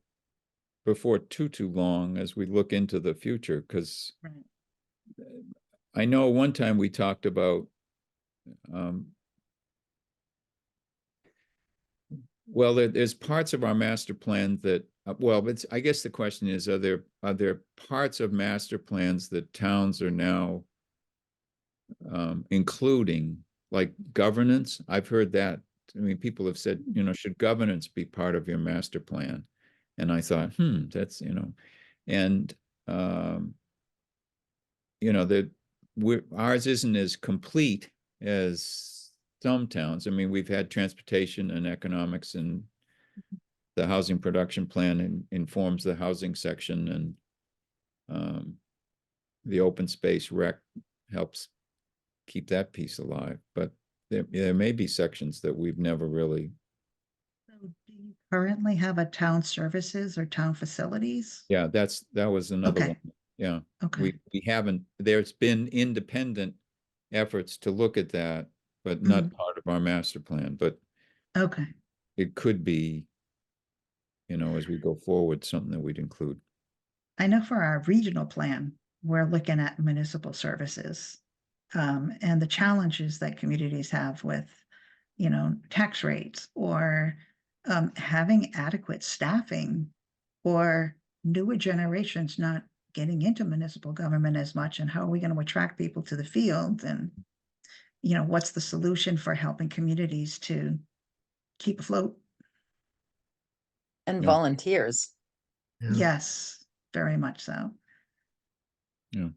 before too long as we look into the future, because right. I know one time we talked about well, there's parts of our master plan that well, it's, I guess the question is, are there parts of master plans that towns are now including, like governance? I've heard that. I mean, people have said, you know, should governance be part of your master plan? And I thought, that's, you know, and you know, that ours isn't as complete as some towns. I mean, we've had transportation and economics, and the housing production plan informs the housing section, and the open space rec helps keep that piece alive. But there may be sections that we've never really. So do you currently have a town services or town facilities? Yeah, that was another Okay. one. Yeah, Okay, we haven't. There's been independent efforts to look at that, but not part of our master plan. But okay. it could be, you know, as we go forward, something that we'd include. I know for our regional plan, we're looking at municipal services. And the challenges that communities have with, you know, tax rates or having adequate staffing, or newer generations not getting into municipal government as much, and how are we going to attract people to the field, and, you know, what's the solution for helping communities to keep afloat? And Yeah. volunteers. Yeah. Yes, very much so. Yeah.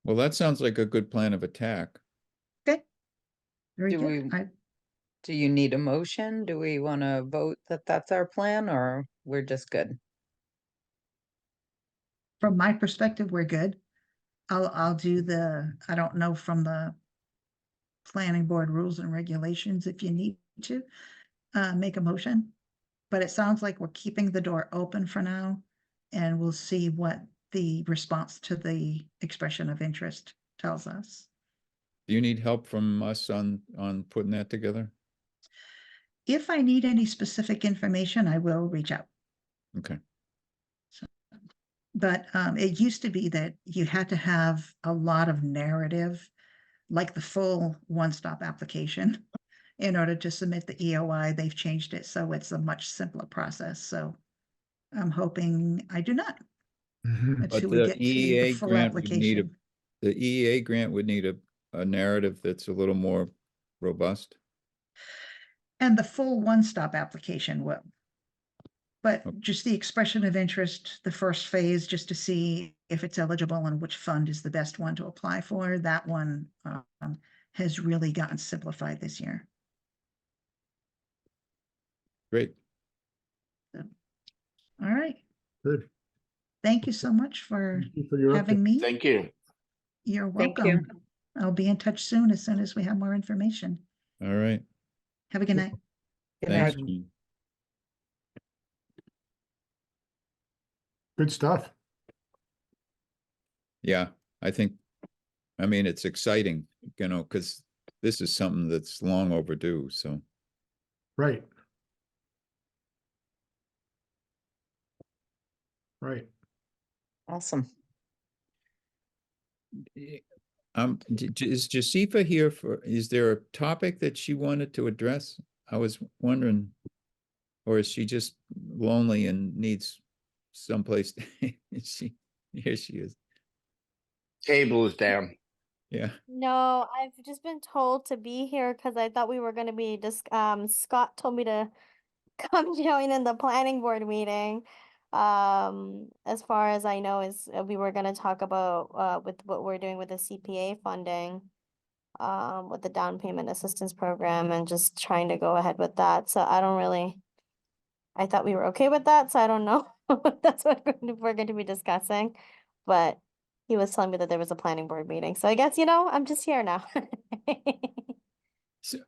Well, that sounds like a good plan of attack. Okay. Very Do good. we- Do you need a motion? Do we want to vote that that's our plan, or we're just good? From my perspective, we're good. I'll do I don't know from the planning board rules and regulations if you need to make a motion. But it sounds like we're keeping the door open for now, and we'll see what the response to the expression of interest tells us. Do you need help from us on putting that together? If I need any specific information, I will reach out. Okay. But it used to be that you had to have a lot of narrative, like the full one-stop application, in order to submit the EOI. They've changed it, so it's a much simpler process. So I'm hoping I do not. Mhm. Until But we the get to the EEA full grant would need application. the EEA grant would need a narrative that's a little more robust. And the full one-stop application will. Okay. But just the expression of interest, the first phase, just to see if it's eligible and which fund is the best one to apply for, that one has really gotten simplified this year. Great. All right. Good. Thank you so much for Thank you for your having update. me. Thank you. You're Thank you. welcome. I'll be in touch soon as we have more information. All right. Have a good night. Good Thanks. night. Jean. Good stuff. Yeah, I mean, it's exciting, you know, because this is something that's long overdue, so. Right. Right. Awesome. Is Josifa here is there a topic that she wanted to address? I was wondering, or is she just lonely and needs someplace? Here she is. Cable is down. Yeah. No, I've just been told to be here because I thought we were gonna be Scott told me to come join in the planning board meeting. As far as I know, is we were gonna talk about with what we're doing with the CPA funding, with the down payment assistance program and just trying to go ahead with that. So I thought we were okay with that, so I don't know if that's what we're going to be discussing. But he was telling me that there was a planning board meeting. So I guess, I'm just here now. So,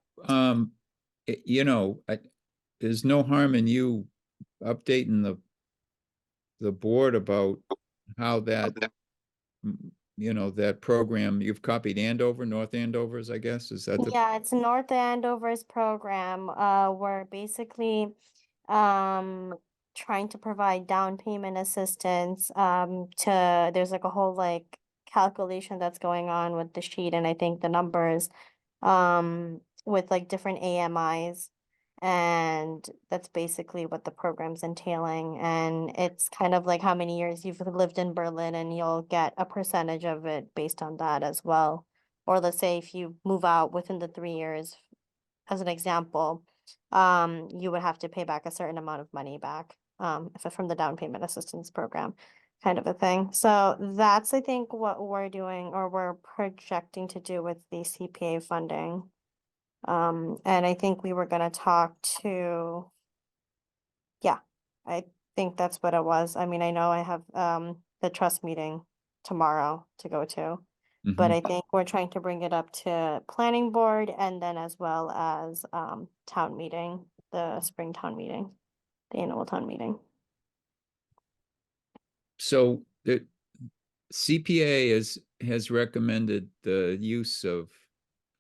you know, there's no harm in you updating the board about how that, that program, you've copied Andover, North Andover's, I guess, is that the? Yeah, it's North Andover's program. We're basically trying to provide down payment assistance there's like a whole like calculation that's going on with the sheet and I think the numbers with like different AMIs, and that's basically what the program's entailing. And it's kind of like how many years you've lived in Berlin, and you'll get a percentage of it based on that as well. Or let's say if you move out within the 3 years, as an example, you would have to pay back a certain amount of money back, from the down payment assistance program, kind of a thing. So that's, I think, what we're doing or we're projecting to do with the CPA funding. And I think we were gonna talk to, yeah, I think that's what it was. I mean, I know I have, the trust meeting tomorrow to go to. But Mhm. I think we're trying to bring it up to planning board and then as well as town meeting, the spring town meeting, the annual town meeting. So the CPA has recommended the use of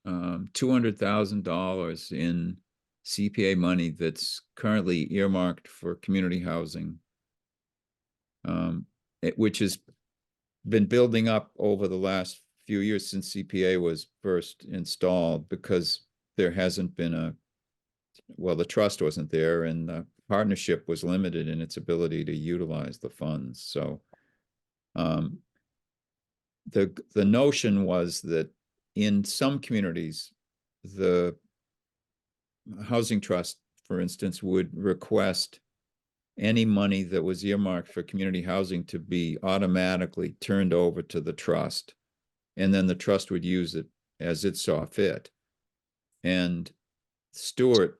$200,000 in CPA money that's currently earmarked for community housing, which has been building up over the last few years since CPA was first installed, because there hasn't been the trust wasn't there, and the partnership was limited in its ability to utilize the funds. So the notion was that in some communities, the housing trust, for instance, would request any money that was earmarked for community housing to be automatically turned over to the trust, and then the trust would use it as it saw fit. And Stuart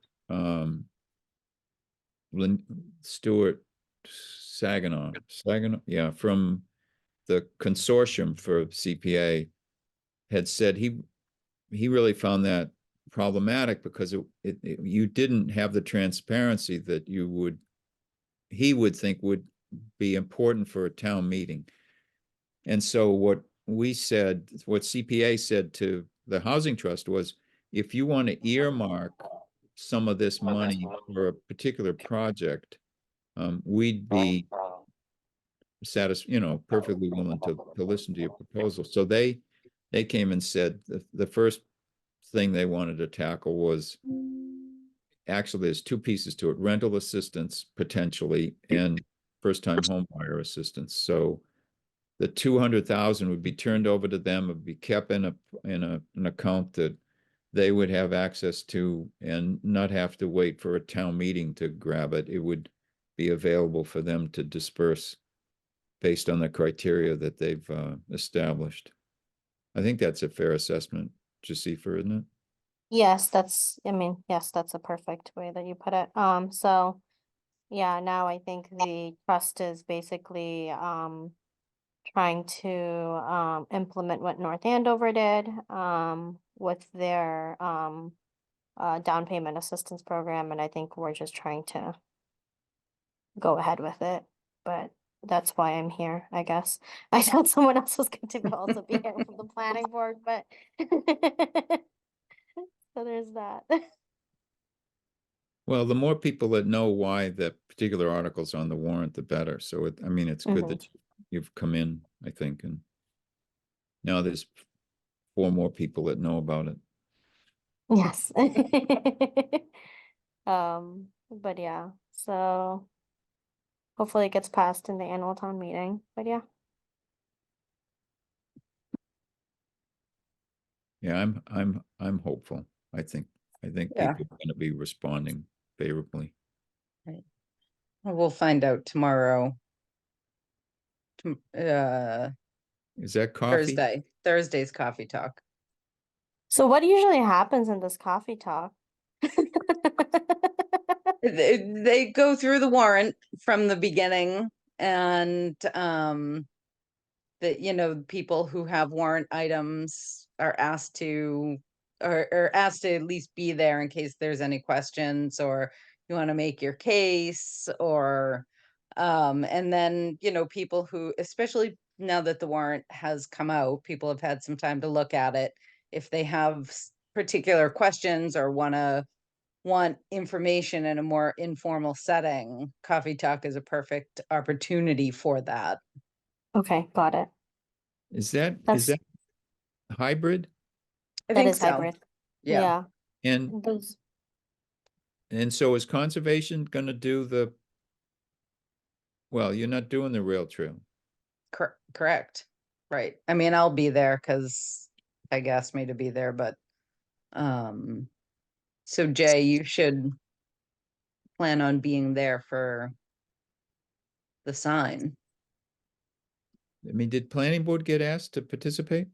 Saginaw, yeah, from the consortium for CPA, had said he really found that problematic because you didn't have the transparency that he would think would be important for a town meeting. And so what we said, what CPA said to the Housing Trust was, if you want to earmark some of this money for a particular project, we'd be perfectly willing to listen to your proposal. So they came and said the first thing they wanted to tackle was, actually there's two pieces to it: rental assistance potentially and first-time home buyer assistance. So the 200,000 would be turned over to them, would be kept in an account that they would have access to and not have to wait for a town meeting to grab it. It would be available for them to disperse based on the criteria that they've established. I think that's a fair assessment, Jasifa, isn't it? Yes, that's a perfect way that you put it. So yeah, now I think the trust is basically trying to implement what North Andover did with their down payment assistance program, and I think we're just trying to go ahead with it. But that's why I'm here, I guess. I thought someone else was going to also be here from the planning board, but so there's that. Well, the more people that know why the particular article's on the warrant, the better. So it's good that you've come in, I think, and now there's 4 more people that know about it. Yes. But yeah, so hopefully it gets passed in the annual town meeting, but yeah. Yeah, I'm hopeful. I think Yeah. people are going to be responding favorably. We'll find out tomorrow. Is that coffee? Thursday's coffee talk. So what usually happens in this coffee talk? They go through the warrant from the beginning, and people who have warrant items are asked to at least be there in case there's any questions, or you want to make your case, or and then people who, especially now that the warrant has come out, people have had some time to look at it. If they have particular questions or want information in a more informal setting, coffee talk is a perfect opportunity for that. Okay, got it. Is that That's- hybrid? I That think is so. hybrid. Yeah. And Those, so is conservation going to do well, you're not doing the rail trail. Correct. Right. I mean, I'll be there because Peg asked me to be there, but so Jay, you should plan on being there for the sign. I mean, did planning board get asked to participate?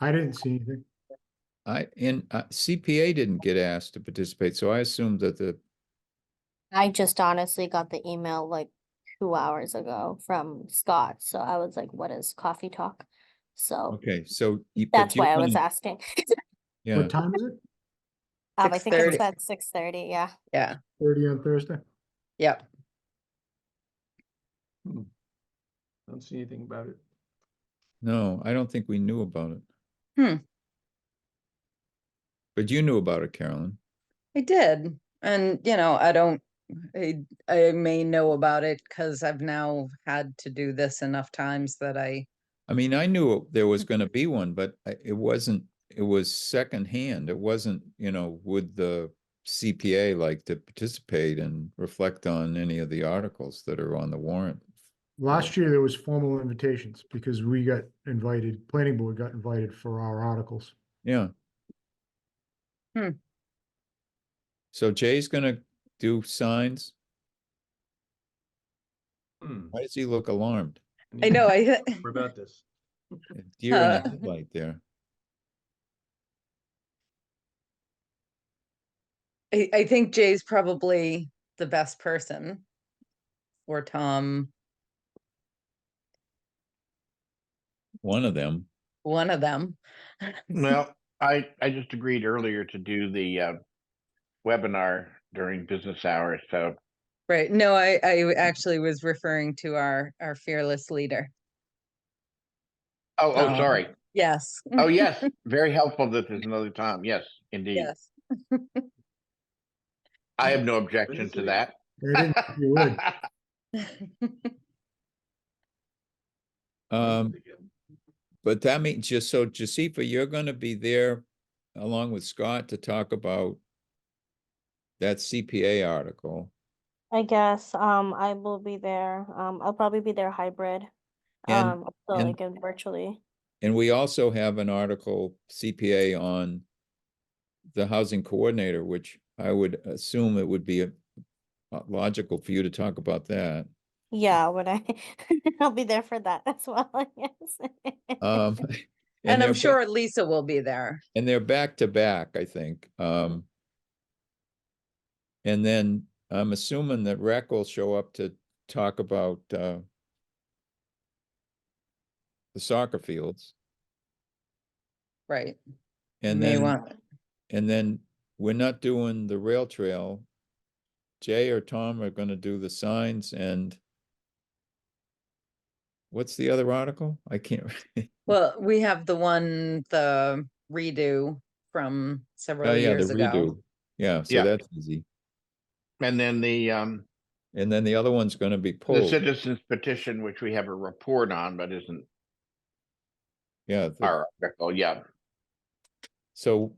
I didn't see anything. CPA didn't get asked to participate, so I assumed that I just honestly got the email like 2 hours ago from Scott, so I was like, what is coffee talk? So okay, so that's why I was asking. Yeah, What time is it? I think it's 6:30. at 6:30, yeah. Yeah. 30 on Thursday? Yep. Don't see anything about it. no, I don't think we knew about it. Hmm. But you knew about it, Carolyn. I did. And I may know about it because I've now had to do this enough times that I mean, I knew there was going to be one, but it was secondhand. It wasn't, would the CPA like to participate and reflect on any of the articles that are on the warrant? Last year, there was formal invitations because we got invited, planning board got invited for our articles. Yeah. So Jay's gonna do signs. Why does he look alarmed? I know. What about this? A deer in the headlight there. I think Jay's probably the best person, or Tom, One of them. one of them. Well, I just agreed earlier to do the webinar during business hours, so Right. No, I actually was referring to our fearless leader. Oh, Um, sorry. Yes. Oh, yes, very helpful that there's another Tom. Yes, indeed. Yes. I have no When objection is to it that. I didn't think you would. When is Um, it again? but that means just so Josipa, you're gonna be there along with Scott to talk about that CPA article. I guess, I will be there. I'll probably be there hybrid. And, So and, like virtually. and we also have an article CPA on the housing coordinator, which I would assume it would be logical for you to talk about that. Yeah, when I I'll be there for that as well, I guess. Um, And I'm they're sure Lisa will be there. and they're back to back, I think. And then I'm assuming that Rec will show up to talk about the soccer fields. Right. And May then, want, and then we're not doing the rail trail. Jay or Tom are gonna do the signs and what's the other article? I can't. well, we have the redo from Oh, several yeah, the years ago. redo. Yeah, so Yeah. that's easy. And then And then the other one's gonna be the pulled. citizens petition, which we have a report on, but isn't Yeah, our article. Yeah. so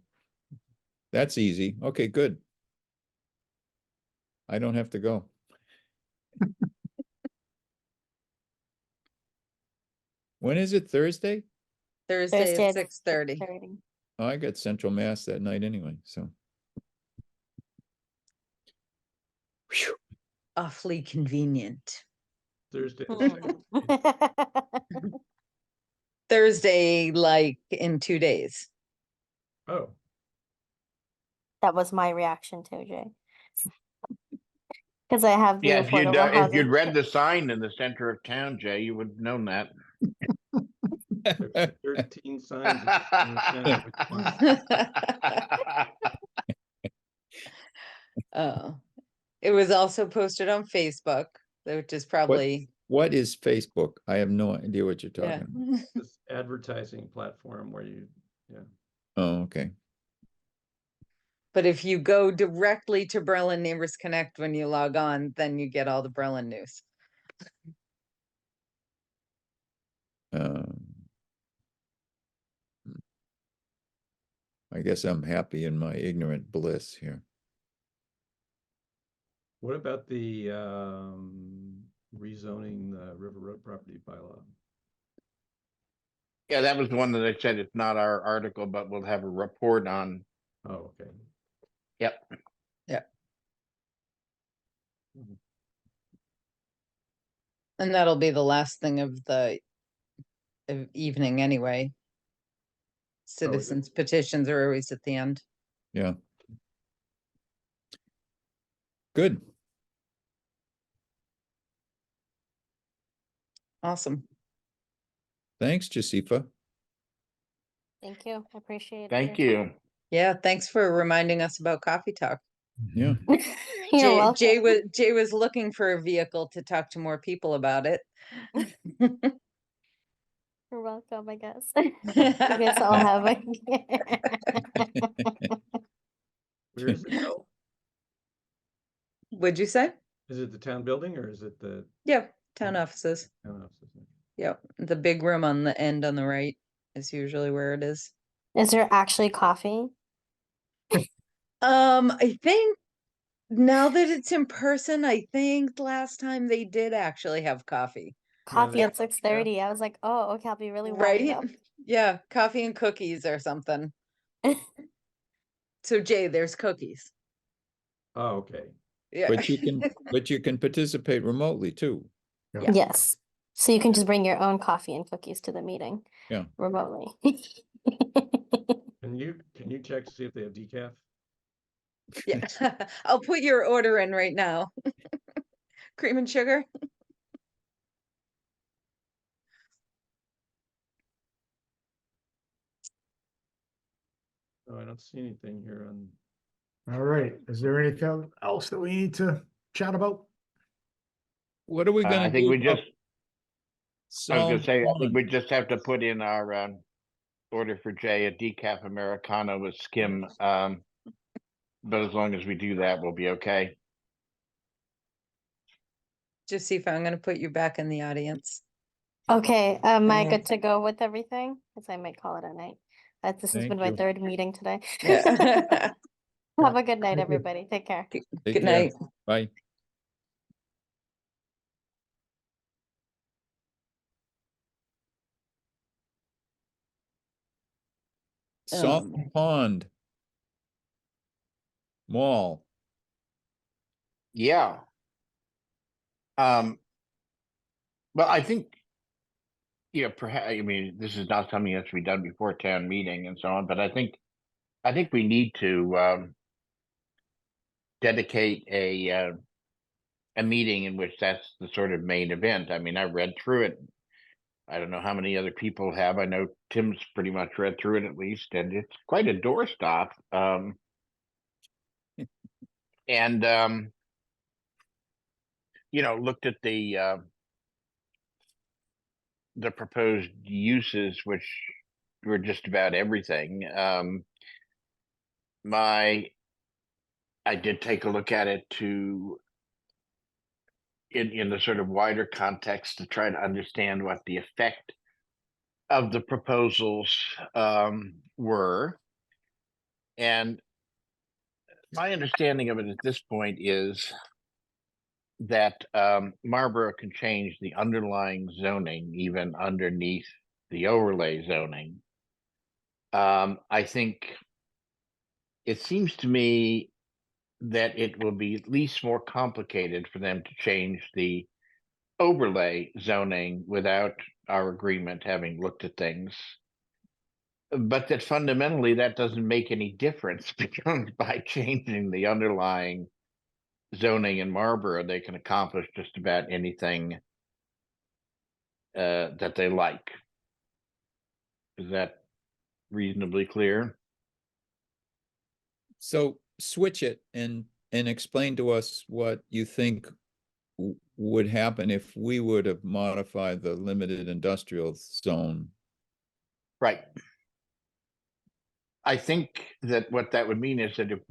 that's easy. Okay, good. I don't have to go. When is it? Thursday? Thursday Thursday at 6:30. 6:30. Oh, I got Central Mass that night anyway, so. Phew. Awfully convenient. Thursday. the Hmm. 6th. Thursday, like in 2 days. Oh, That was my reaction too, Jay. Because I have the Yeah, if affordable if housing. you'd read the sign in the center of town, Jay, you would have known that. there's 13 signs. at the center. Which one? It was also posted on Facebook, which is probably, What is Facebook? I have no idea what you're yeah. talking about. This advertising platform where you, yeah. Oh, okay. But if you go directly to Berlin Neighbors Connect when you log on, then you get all the Berlin news. Um, I guess I'm happy in my ignorant bliss here. What about the rezoning the River Road property bylaw? Yeah, that was the one that I said it's not our article, but we'll have a report on. Oh, okay. Yep. And that'll be the last thing of the evening anyway. Citizens petitions are always at the end. Yeah. Good. Awesome. Thanks, Josipa. Thank you. I appreciate Thank your you. time. Yeah, thanks for reminding us about Coffee Talk. Yeah. You're welcome. Jay was looking for a vehicle to talk to more people about it. You're welcome, I guess. I guess I'll have a. Where is it held? What'd you say? Is it the town building or is it the Yeah, town offices. town offices? Yep, the big room on the end on the right is usually where it is. Is there actually coffee? I think now that it's in person, I think last time they did actually have coffee. Coffee they- at 6:30. I was like, oh, okay, I'll be really warmed Right? up. Yeah, coffee and cookies or something. So Jay, there's cookies. Oh, okay. Yeah. But you can participate remotely too. Yeah. Yes. So you can just bring your own coffee and cookies to the meeting. Yeah. Remotely. Can you check to see if they have decaf? Yeah. I'll put your order in right now. Cream and sugar. Oh, I don't see anything here on. All right, is there anything else that we need to chat about? what are we gonna I think do we about just, I was Salm gonna say, I think Pond? we just have to put in our, order for Jay a decaf Americano with skim. But as long as we do that, we'll be okay. Joseph, I'm gonna put you back in the audience. Okay, am I Uh, good to go with everything? Because I might call it a night. This has Thank been my you. third meeting today. Yeah. Have a good night, Thank you. everybody. Take care. Take Good care. night. Bye. Salm Um, Pond Mall. Yeah. Well, I think, perhaps, I mean, this is not something that's to be done before town meeting and so on, but I think we need to, dedicate a meeting in which that's the sort of main event. I mean, I read through it. I don't know how many other people have. I know Tim's pretty much read through it at least, and it's quite a doorstop. And looked at the proposed uses, which were just about everything. I did take a look at it in the sort of wider context to try to understand what the effect of the proposals were. And my understanding of it at this point is that Marlborough can change the underlying zoning even underneath the overlay zoning. I think it seems to me that it will be at least more complicated for them to change the overlay zoning without our agreement, having looked at things. But that fundamentally that doesn't make any difference because by changing the underlying zoning in Marlborough, they can accomplish just about anything that they like. Is that reasonably clear? So switch it and explain to us what you think would happen if we were to modify the limited industrial zone. Right. I think that what that would mean is that if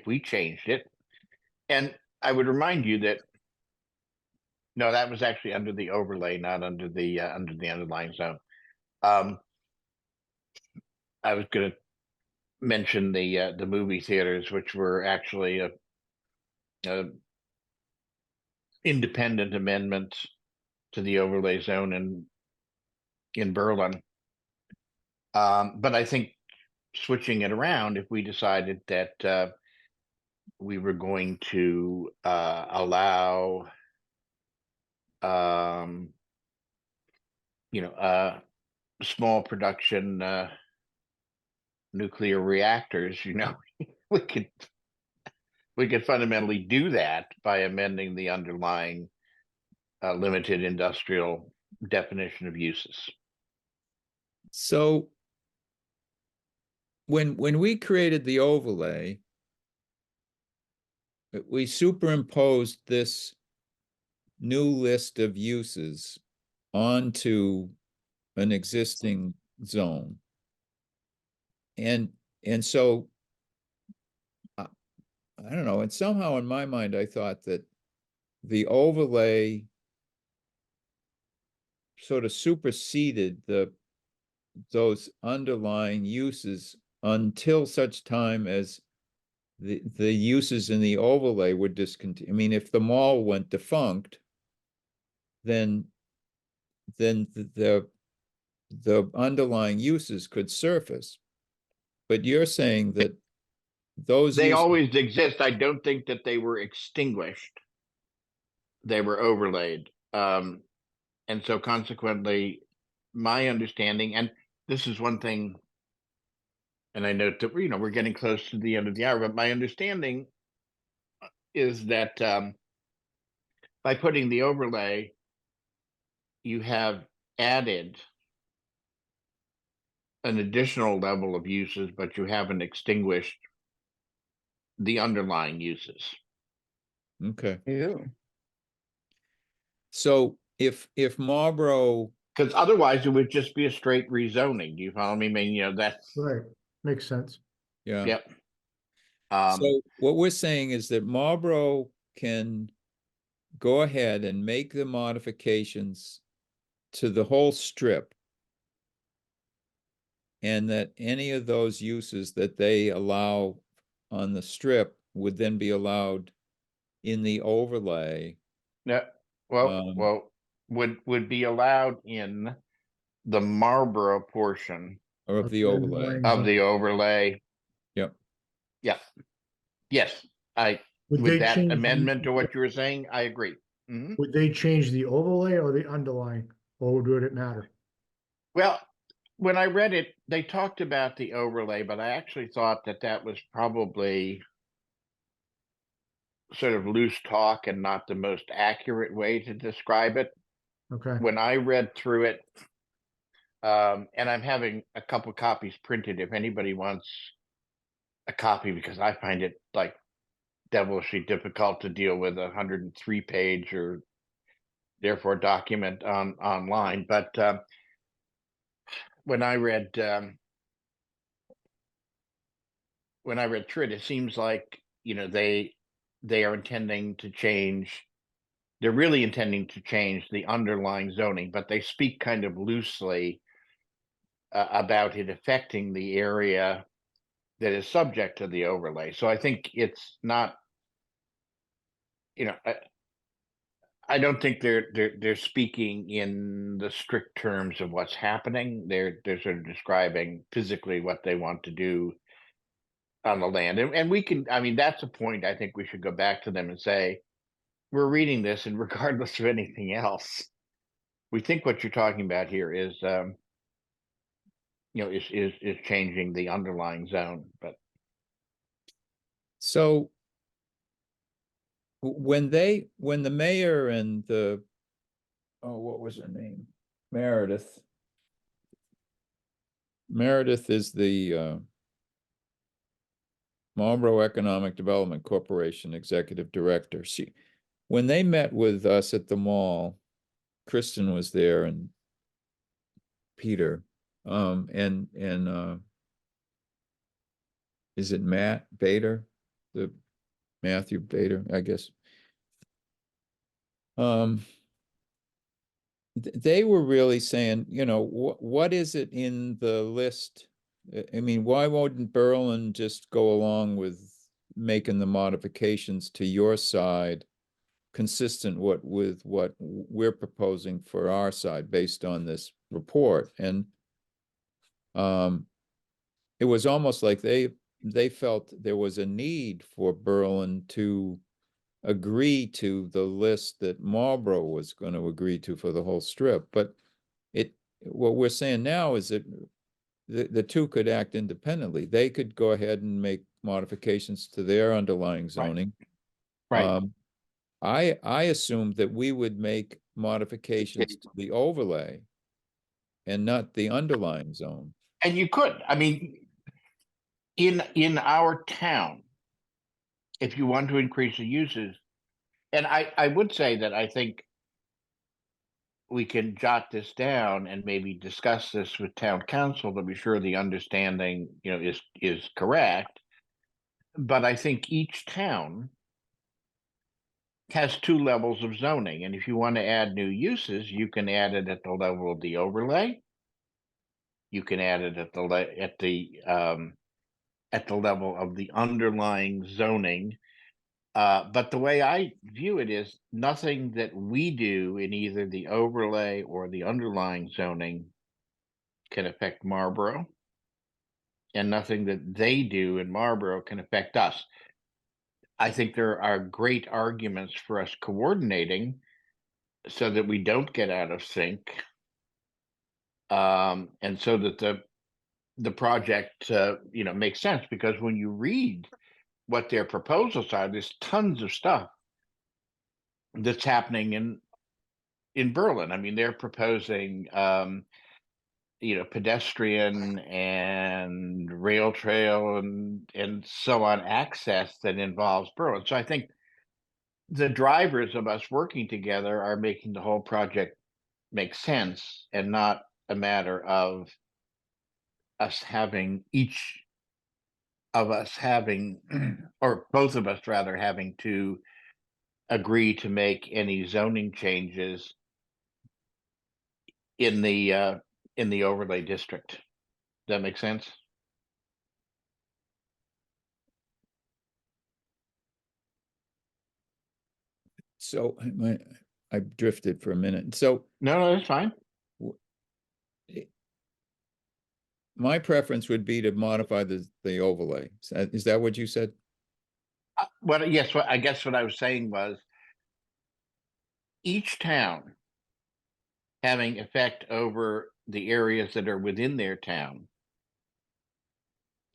we changed it, and I would remind you that no, that was actually under the overlay, not under the underlying zone. I was going to mention the movie theaters, which were actually a independent amendment to the overlay zone in Berlin. But I think switching it around, if we decided that we were going to allow small production nuclear reactors, we could fundamentally do that by amending the underlying limited industrial definition of uses. So when we created the overlay, we superimposed this new list of uses onto an existing zone. And so I don't know, and somehow in my mind, I thought that the overlay sort of superseded those underlying uses until such time as the uses in the overlay would discontinue. I mean, if the mall went defunct, then the underlying uses could surface. But you're saying that those They uses, always exist. I don't think that they were extinguished. They were overlaid. And so consequently, my understanding, and this is one thing, and I note that we're getting close to the end of the hour, but my understanding is that by putting the overlay, you have added an additional level of uses, but you haven't extinguished the underlying uses. okay. Ew. So if Marlboro, Because otherwise it would just be a straight rezoning. Do you follow me? I mean, that's, Right, makes sense. yeah. yep. So what we're saying is that Marlboro can go ahead and make the modifications to the whole strip. And that any of those uses that they allow on the strip would then be allowed in the overlay. Yeah, well, would be allowed in the Marlboro portion Or of the overlay. of the overlay. Yep. Yeah. Yes, Would with they that change the- amendment to what you were saying, I agree. Mhm. Would they change the overlay or the underlying, or would it matter? Well, when I read it, they talked about the overlay, but I actually thought that that was probably sort of loose talk and not the most accurate way to describe it. Okay, When I read through it, and I'm having a couple copies printed if anybody wants a copy, because I find it like devilishly difficult to deal with 103 page or therefore document online. But when I read through it, it seems like they are intending to change. They're really intending to change the underlying zoning, but they speak kind of loosely about it affecting the area that is subject to the overlay. So I think it's not, I don't think they're speaking in the strict terms of what's happening. They're sort of describing physically what they want to do on the land. And we can, I mean, that's a point I think we should go back to them and say, we're reading this, and regardless of anything else, we think what you're talking about here is is changing the underlying zone. But So when the mayor and what was her name? Meredith. Meredith is the Marlboro Economic Development Corporation Executive Director. When they met with us at the mall, Kristen was there and Peter, and is it Matt Bader? Matthew Bader, I guess. They were really saying, what is it in the list? I mean, why wouldn't Berlin just go along with making the modifications to your side consistent with what we're proposing for our side based on this report? And it was almost like they felt there was a need for Berlin to agree to the list that Marlboro was going to agree to for the whole strip. But what we're saying now is that the two could act independently. They could go ahead and make modifications to their underlying zoning. right. I assumed that we would make modifications to the overlay and not the underlying zone. And you could, I mean, in our town, if you want to increase the uses, and I would say that I think we can jot this down and maybe discuss this with town council to be sure the understanding, is correct. But I think each town has two levels of zoning, and if you want to add new uses, you can add it at the level of the overlay. You can add it at the level of the underlying zoning. But the way I view it is nothing that we do in either the overlay or the underlying zoning can affect Marlboro, and nothing that they do in Marlboro can affect us. I think there are great arguments for us coordinating so that we don't get out of sync, and so that the project makes sense. Because when you read what their proposals are, there's tons of stuff that's happening in Berlin. I mean, they're proposing pedestrian and rail trail and so on access that involves Berlin. So I think the drivers of us working together are making the whole project make sense and not a matter of us having each of us having, or both of us rather, having to agree to make any zoning changes in the overlay district. Does that make sense? So I drifted for a minute. So No, that's fine. my preference would be to modify the overlay. Is that what you said? Well, yes, I guess what I was saying was each town having effect over the areas that are within their town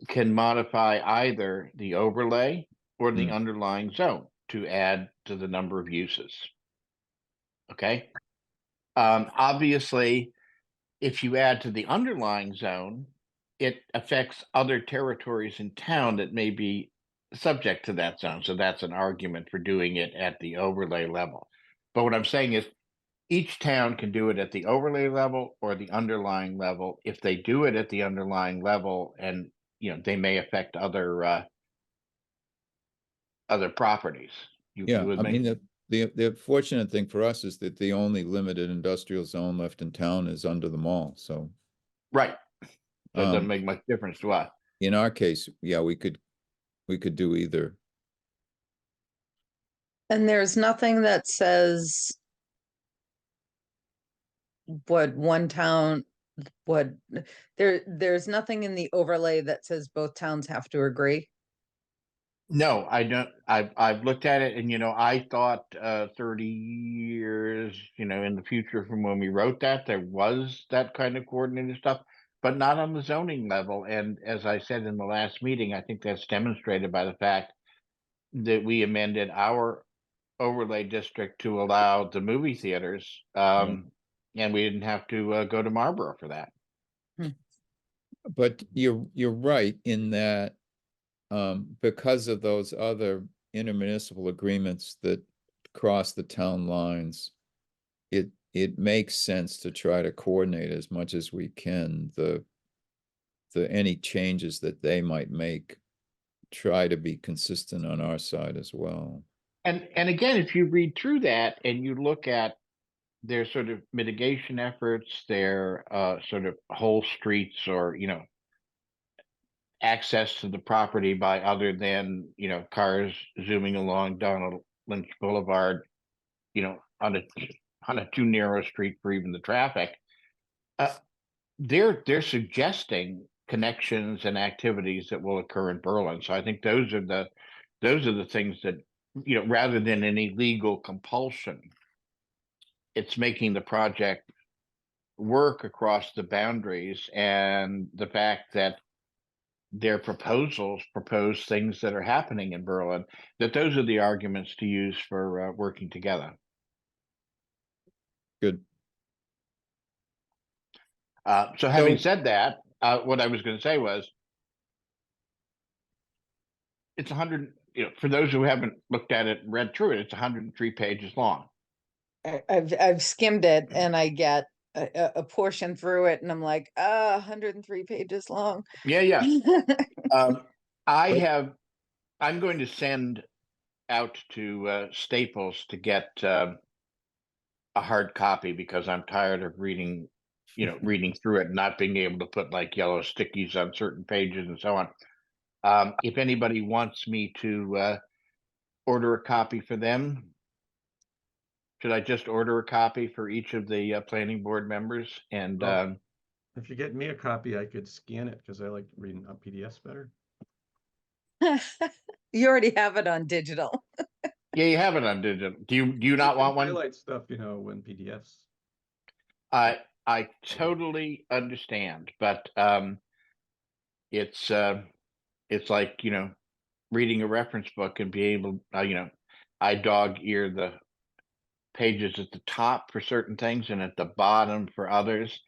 can modify either the overlay or the Hmm. underlying zone to add to the number of uses. Okay. Obviously, if you add to the underlying zone, it affects other territories in town that may be subject to that zone. So that's an argument for doing it at the overlay level. But what I'm saying is each town can do it at the overlay level or the underlying level. If they do it at the underlying level, and they may affect other properties. You Yeah, with I me? mean, the fortunate thing for us is that the only limited industrial zone left in town is under the mall, so. Right. That doesn't Um, make much difference to us. in our case, yeah, we could do either. And there's nothing that says what one town, there's nothing in the overlay that says both towns have to agree. No, I don't. I've looked at it, and I thought 30 years, in the future from when we wrote that, there was that kind of coordinated stuff, but not on the zoning level. And as I said in the last meeting, I think that's demonstrated by the fact that we amended our overlay district to allow the movie theaters, and we didn't have to go to Marlboro for that. But you're right in that because of those other intermunicipal agreements that cross the town lines, it makes sense to try to coordinate as much as we can the any changes that they might make, try to be consistent on our side as well. And again, if you read through that and you look at their sort of mitigation efforts, their sort of whole streets, or access to the property by other than cars zooming along Donald Lynch Boulevard, on a too narrow street for even the traffic. They're suggesting connections and activities that will occur in Berlin. So I think those are the things that rather than any legal compulsion, it's making the project work across the boundaries, and the fact that their proposals propose things that are happening in Berlin, that those are the arguments to use for working together. Good. So having So- said that, what I was going to say was, it's 100, for those who haven't looked at it, read through it, it's 103 pages long. I've skimmed it and I get a portion through it and I'm like, 103 pages long. Yeah. I'm going to send out to Staples to get a hard copy, because I'm tired of reading through it and not being able to put like yellow stickies on certain pages and so on. If anybody wants me to order a copy for them, should I just order a copy for each of the planning board members? And Well, if you get me a copy, I could scan it because I like reading on PDFs better. You already have it on digital. yeah, you have it on digital. Do you not want one? Highlight stuff, when PDFs. I totally understand, but it's like reading a reference book and be able, I dog ear the pages at the top for certain things and at the bottom for others,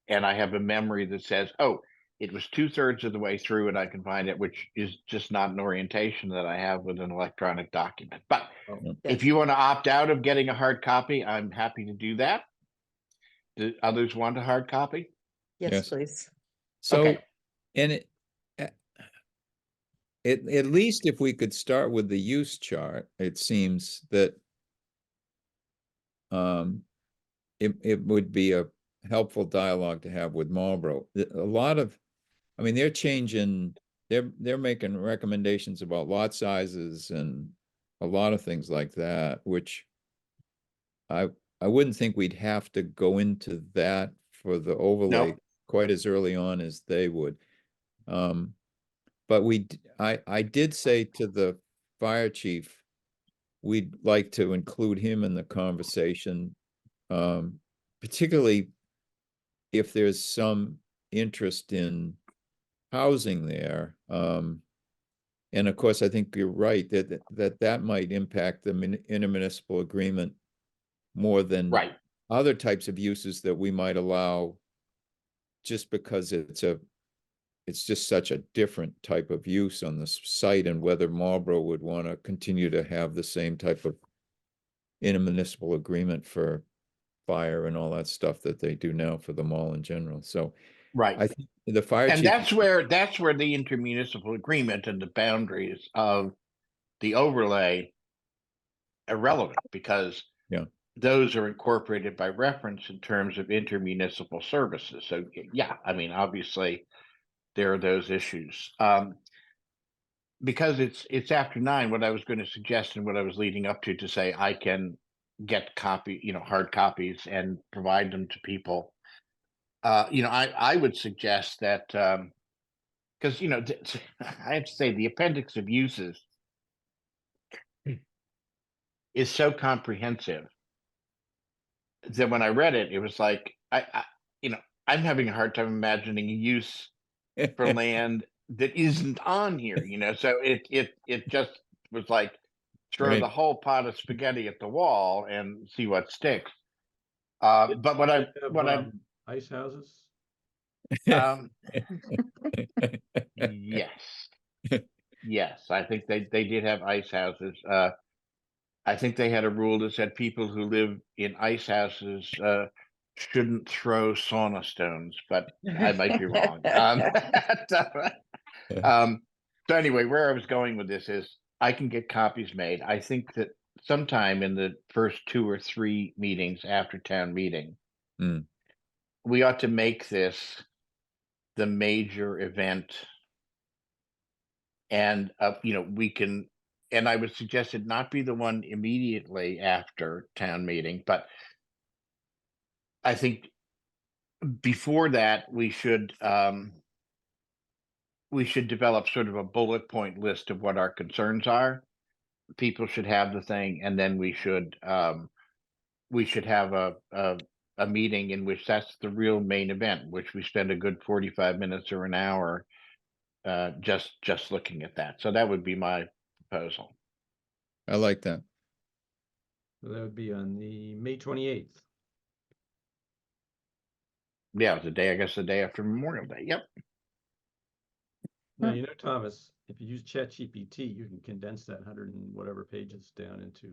and I have a memory that says, oh, it was 2/3 of the way through and I can find it, which is just not an orientation that I have with an electronic document. But if Yes. you want to opt out of getting a hard copy, I'm happy to do that. Do others want a hard copy? Yes, Yes. please. So, Okay. and at least if we could start with the use chart, it seems that it would be a helpful dialogue to have with Marlboro. A lot of, I mean, they're making recommendations about lot sizes and a lot of things like that, which I wouldn't think we'd have to go into that for the overlay quite as early on as they would. But I did say to the fire chief, we'd like to include him in the conversation, particularly if there's some interest in housing there. And of course, I think you're right that might impact the intermunicipal agreement more than Right. other types of uses that we might allow, just because it's just such a different type of use on the site, and whether Marlboro would want to continue to have the same type of intermunicipal agreement for fire and all that stuff that they do now for the mall in general. So Right. I think the fire And chief. that's where the intermunicipal agreement and the boundaries of the overlay are relevant, because Yeah. those are incorporated by reference in terms of intermunicipal services. So yeah, I mean, obviously there are those issues. Because it's after 9, what I was going to suggest and what I was leading up to say I can get hard copies and provide them to people. I would suggest that, because I have to say the appendix of uses is so comprehensive that when I read it, it was like I'm having a hard time imagining a use for land that isn't on here. So it just was like throw Right. the whole pot of spaghetti at the wall and see what sticks. But what I Ice houses? Yes. Yes, I think they did have ice houses. I think they had a rule that said people who live in ice houses shouldn't throw sauna stones, but I might be wrong. So anyway, where I was going with this is I can get copies made. I think that sometime in the first 2 or 3 meetings after town meeting, we ought to make this the major event. And we can, and I would suggest it not be the one immediately after town meeting, but I think before that we should develop sort of a bullet point list of what our concerns are. People should have the thing, and then we should have a meeting in which that's the real main event, which we spend a good 45 minutes or an hour just looking at that. So that would be my proposal. I like that. So that would be on the May 28th. Yeah, the day after Memorial Day. Yep. Now, Thomas, if you use ChatGPT, you can condense that 100 and whatever pages down into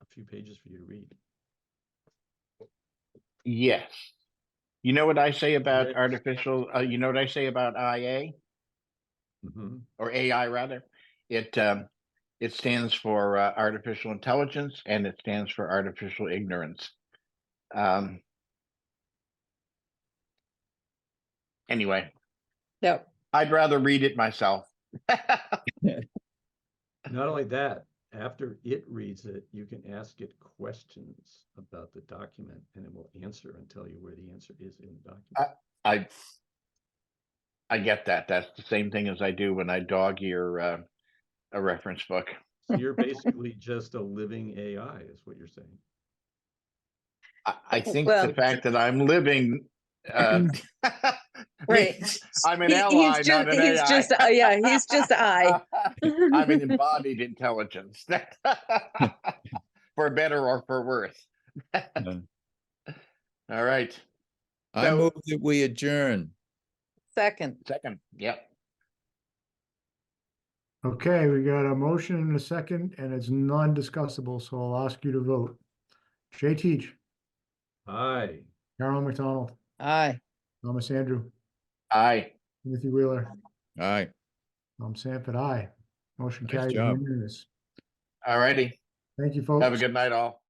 a few pages for you to read. Yes. You know what I say about Yes. artificial, you know what I say about IA or AI rather? It stands for artificial intelligence, and it stands for artificial ignorance. Anyway, Yep. I'd rather read it myself. Not only that, after it reads it, you can ask it questions about the document, and it will answer and tell you where the answer is in the document. I get that. That's the same thing as I do when I dog ear a reference book. So you're basically just a living AI, is what you're saying. I think Well- the fact that I'm living Right. means I'm an ally, not an he's AI. just he's just I. I'm an embodied intelligence, for better or for worse. All right. I So- move that we adjourn. Second, Second, yep. Okay, we got a motion and a second, and it's non-discussable, so I'll ask you to vote. Jay Teach, Aye. Carol McDonald, aye. Thomas Andrew, Aye. Timothy Wheeler, All right, Tom Sanford, aye. Motion Nice carries job. unanimous. All righty. Thank you, folks. Have a good night, all.